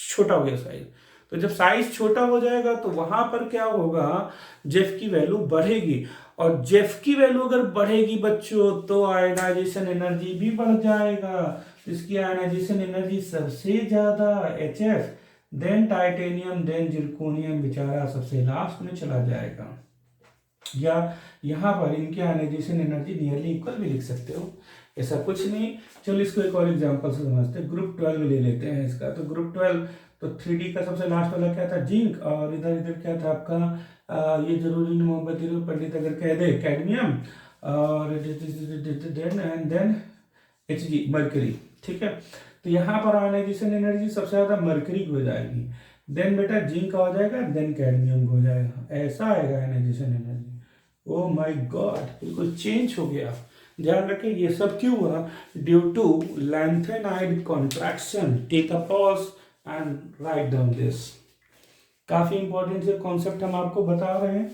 S1: छोटा हो गया साइज, तो जब साइज छोटा हो जाएगा तो वहां पर क्या होगा, जेफ की वैल्यू बढ़ेगी, और जेफ की वैल्यू अगर बढ़ेगी बच्चों तो आयनाइजेशन एनर्जी भी बढ़ जाएगा। इसकी आयनाइजेशन एनर्जी सबसे ज्यादा HF, then titanium, then zirconium बेचारा सबसे लास्ट में चला जाएगा। या यहाँ पर इनकी आयनाइजेशन एनर्जी नियरली इक्वल भी लिख सकते हो, ऐसा कुछ नहीं। चलो इसको एक और एग्जांपल से समझते हैं। ग्रुप 12 ले लेते हैं इसका। तो ग्रुप 12 तो 3D का सबसे लास्ट वाला क्या था, जिंक, और इधर इधर क्या था आपका ये जरूरी नहीं मोहब्बती पंडित अगर कह दे कैडमियम, और एंड देन Hg मरकरी, ठीक है। तो यहाँ पर आयनाइजेशन एनर्जी सबसे ज्यादा मरकरी की हो जाएगी, देन बेटा जिंक हो जाएगा, देन कैडमियम हो जाएगा, ऐसा आएगा ionization energy. Oh my god, बिल्कुल चेंज हो गया। ध्यान रखें ये सब क्यों हुआ, due to lanthanide contraction. Take a pause and write down this. काफी इंपॉर्टेंट से कॉन्सेप्ट हम आपको बता रहे हैं।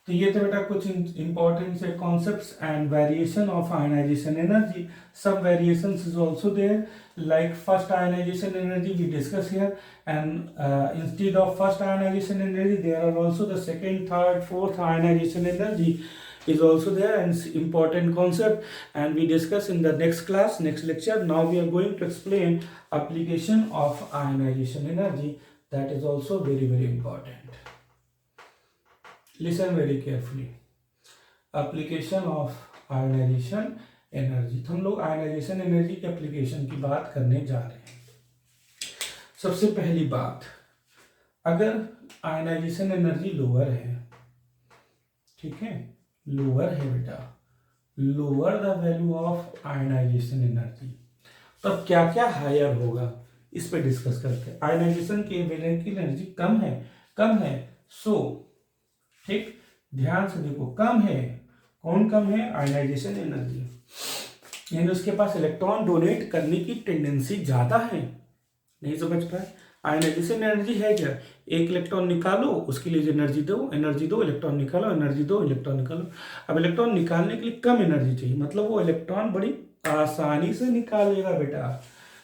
S1: तो ये तो बेटा कुछ इंपॉर्टेंट से concepts and variation of ionization energy. Some variations is also there, like first ionization energy we discuss here, and instead of first ionization energy there are also the second, third, fourth ionization energy is also there, and it's important concept, and we discuss in the next class, next lecture. Now we are going to explain application of ionization energy, that is also very very important. Listen very carefully. Application of ionization energy. तो हम लोग ionization energy के application की बात करने जा रहे हैं। सबसे पहली बात, अगर आयनाइजेशन एनर्जी लोअर है, ठीक है, लोअर है बेटा, lower the value of ionization energy, तब क्या क्या हायर होगा इस पे डिस्कस करते हैं। आयनाइजेशन की एनर्जी कम है, कम है, सो ठीक ध्यान से देखो, कम है कौन कम है? आयनाइजेशन एनर्जी, यानी उसके पास इलेक्ट्रॉन डोनेट करने की टेंडेंसी ज्यादा है। नहीं समझ पाए? आयनाइजेशन एनर्जी है क्या? एक इलेक्ट्रॉन निकालो, उसके लिए एनर्जी दो, एनर्जी दो, इलेक्ट्रॉन निकालो, एनर्जी दो, इलेक्ट्रॉन निकालो। अब इलेक्ट्रॉन निकालने के लिए कम एनर्जी चाहिए, मतलब वो इलेक्ट्रॉन बड़ी आसानी से निकालेगा बेटा।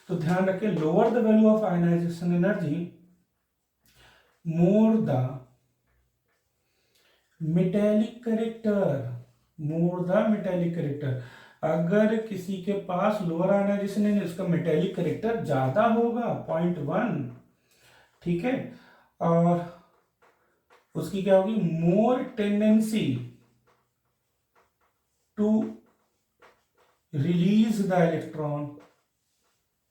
S1: तो ध्यान रखें, lower the value of ionization energy more the metallic character, more the metallic character. अगर किसी के पास लोअर आयनाइजेशन है, उसका मेटेलिक करेक्टर ज्यादा होगा 0.1, ठीक है, और उसकी क्या होगी? More tendency to release the electron,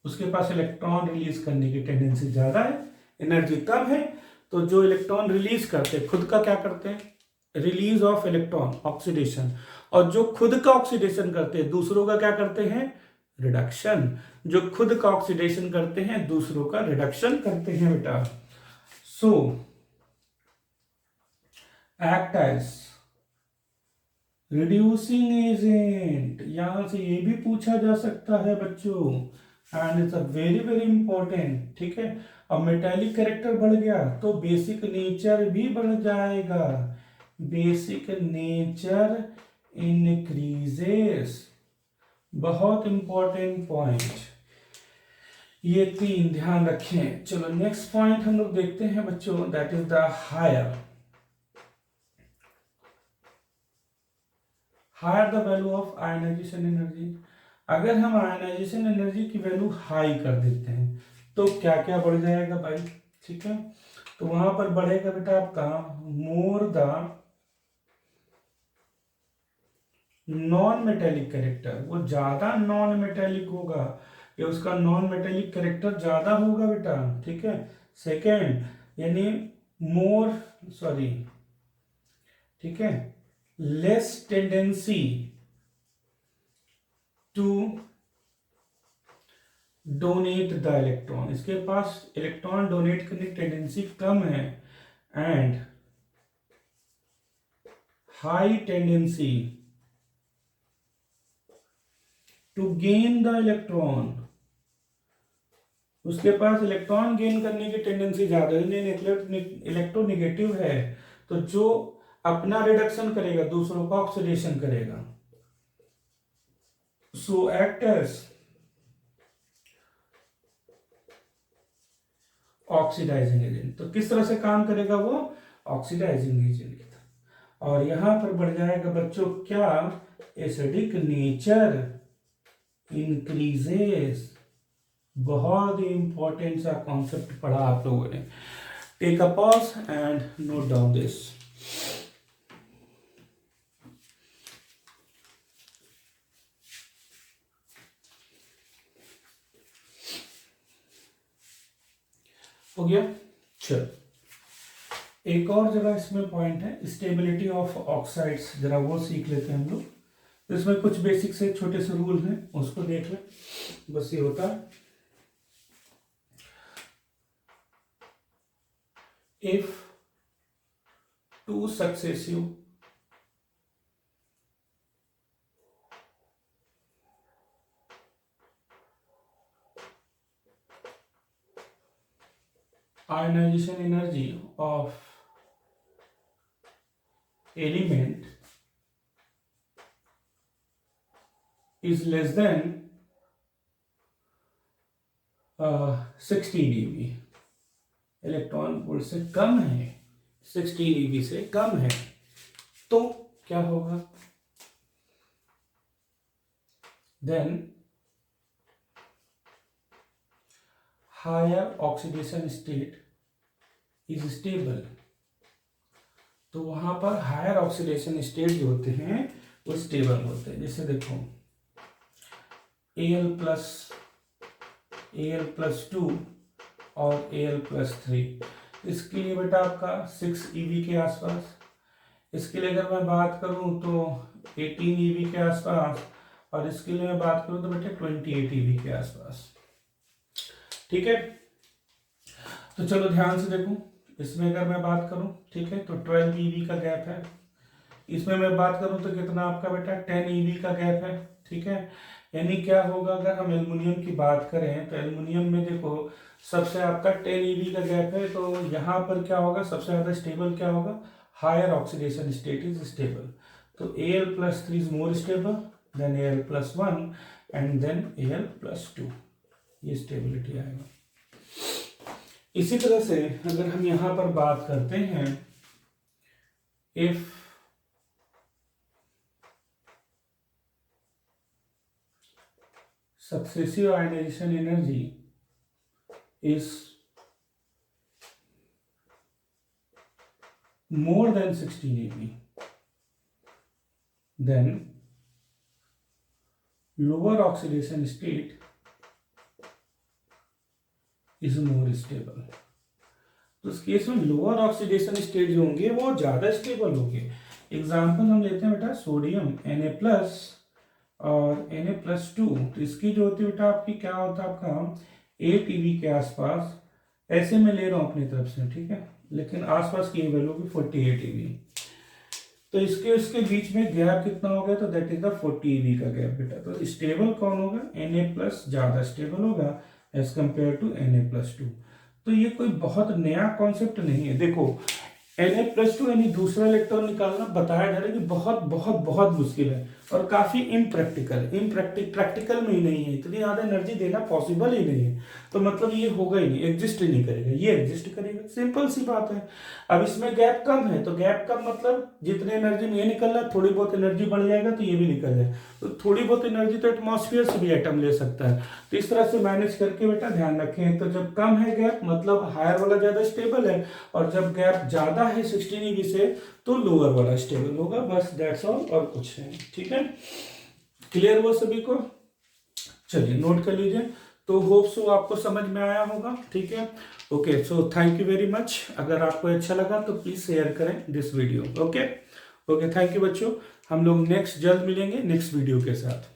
S1: उसके पास इलेक्ट्रॉन रिलीज करने की टेंडेंसी ज्यादा है, एनर्जी कम है। तो जो इलेक्ट्रॉन रिलीज करते हैं, खुद का क्या करते हैं? Release of electron, oxidation. और जो खुद का ऑक्सीडेशन करते हैं, दूसरों का क्या करते हैं? रिडक्शन। जो खुद का ऑक्सीडेशन करते हैं, दूसरों का रिडक्शन करते हैं बेटा। सो एक्ट एज रिड्यूसिंग एजेंट, यहां से ये भी पूछा जा सकता है बच्चों, and it's a very very important, ठीक है। अब मेटेलिक कैरेक्टर बढ़ गया तो बेसिक नेचर भी बढ़ जाएगा, बेसिक नेचर इंक्रीजेस। बहुत इंपॉर्टेंट पॉइंट ये तीन, ध्यान रखें। चलो नेक्स्ट पॉइंट हम लोग देखते हैं बच्चों, that is the higher the value of ionization energy. अगर हम आयनाइजेशन एनर्जी की वैल्यू हाई कर देते हैं तो क्या क्या बढ़ जाएगा भाई, ठीक है। तो वहां पर बढ़ेगा बेटा आपका more the non metallic character, वो ज्यादा नॉन मेटेलिक होगा, या उसका नॉन मेटेलिक कैरेक्टर ज्यादा होगा बेटा, ठीक है। सेकेंड, यानी मोर, सॉरी, ठीक है, less tendency to donate the electron, इसके पास इलेक्ट्रॉन डोनेट करने की टेंडेंसी कम है, and high tendency to gain the electron, उसके पास इलेक्ट्रॉन गेन करने की टेंडेंसी ज्यादा है, इलेक्ट्रोनेगेटिव है, तो जो अपना रिडक्शन करेगा, दूसरों का ऑक्सीडेशन करेगा। सो एक्ट एज ऑक्सीडाइजिंग एजेंट। तो किस तरह से काम करेगा वो? ऑक्सीडाइजिंग एजेंट की तरह। और यहां पर बढ़ जाएगा बच्चों क्या? Acidic nature increases. बहुत ही इंपॉर्टेंट सा कॉन्सेप्ट पढ़ा आप लोगों ने। Take a pause and note down this. हो गया? चलो, एक और जगह इसमें पॉइंट है, स्टेबिलिटी ऑफ ऑक्साइड्स, जरा वो सीख लेते हैं हम लोग। इसमें कुछ बेसिक से छोटे से रूल हैं, उसको देख लें, बस ये होता है। If two successive ionization energy of element is less than 16 eV, electron volt से कम है, 16 eV से कम है, तो क्या होगा? Then higher oxidation state is stable. तो वहां पर हायर ऑक्सीडेशन स्टेट जो होते हैं वो स्टेबल होते हैं। जैसे देखो Al+2 और Al+3, इसके लिए बेटा आपका 6 eV के आसपास। इसके लिए अगर मैं बात करूं तो 18 eV के आसपास, और इसके लिए मैं बात करूं तो बेटा 28 eV के आसपास, ठीक है। तो चलो ध्यान से देखो, इसमें अगर मैं बात करूं, ठीक है, तो 12 eV का गैप है, इसमें मैं बात करूं तो कितना आपका बेटा 10 EV का गैप है, ठीक है। यानी क्या होगा, अगर हम एल्युमिनियम की बात करें तो एल्युमिनियम में देखो सबसे आपका 10 EV का गैप है, तो यहाँ पर क्या होगा, सबसे ज़्यादा स्टेबल क्या होगा, higher oxidation state is stable. तो Al+3 is more stable then Al+1 and then Al+2, ये स्टेबिलिटी आएगा। इसी तरह से अगर हम यहाँ पर बात करते हैं, if successive ionization energy is more than 16 eV, then lower oxidation state is more stable। तो इस केस में लोअर ऑक्सीडेशन स्टेट जो होंगे वो ज्यादा स्टेबल होंगे। एग्जाम्पल हम लेते हैं बेटा सोडियम Na+ और Na+2, तो इसकी जो होती है बेटा आपकी क्या होता है, आपका 8 EV के आसपास, ऐसे मैं ले रहा हूँ अपनी तरफ से, ठीक है, लेकिन आसपास की वैल्यू भी 48 EV। तो इसके बीच में गैप कितना हो गया, तो दैट इज द 40 EV का गैप बेटा। तो स्टेबल कौन होगा, Na+ ज्यादा स्टेबल होगा एज कंपेयर टू Na+2। तो ये कोई बहुत नया कॉन्सेप्ट नहीं है। देखो Na+2 यानी दूसरा इलेक्ट्रॉन निकालना बताया जा रहा है कि बहुत बहुत बहुत मुश्किल है और काफी प्रैक्टिकल में ही नहीं है, इतनी ज्यादा एनर्जी देना पॉसिबल ही नहीं है। तो मतलब ये होगा ही नहीं, एग्जिस्ट ही नहीं करेगा, ये एग्जिस्ट करेगा, सिंपल सी बात है। अब इसमें गैप कम है, तो गैप कम मतलब जितने एनर्जी में ये निकल रहा है थोड़ी बहुत एनर्जी बढ़ जाएगा तो ये भी निकल जाए, तो थोड़ी बहुत एनर्जी तो एटमॉस्फेयर से भी एटम ले सकता है। तो इस तरह से मैनेज करके बेटा ध्यान रखें। तो जब कम है गैप मतलब हायर वाला ज्यादा स्टेबल है, और जब गैप ज्यादा है 16 EV से तो लोअर वाला स्टेबल होगा, बस दैट्स ऑल, और कुछ नहीं, ठीक है। क्लियर हुआ सभी को? चलिए नोट कर लीजिए। तो होप सो आपको समझ में आया होगा, ठीक है। Okay, so thank you very much. अगर आपको अच्छा लगा तो प्लीज शेयर करें this video. Okay, thank you बच्चों। हम लोग नेक्स्ट जल्द मिलेंगे नेक्स्ट वीडियो के साथ।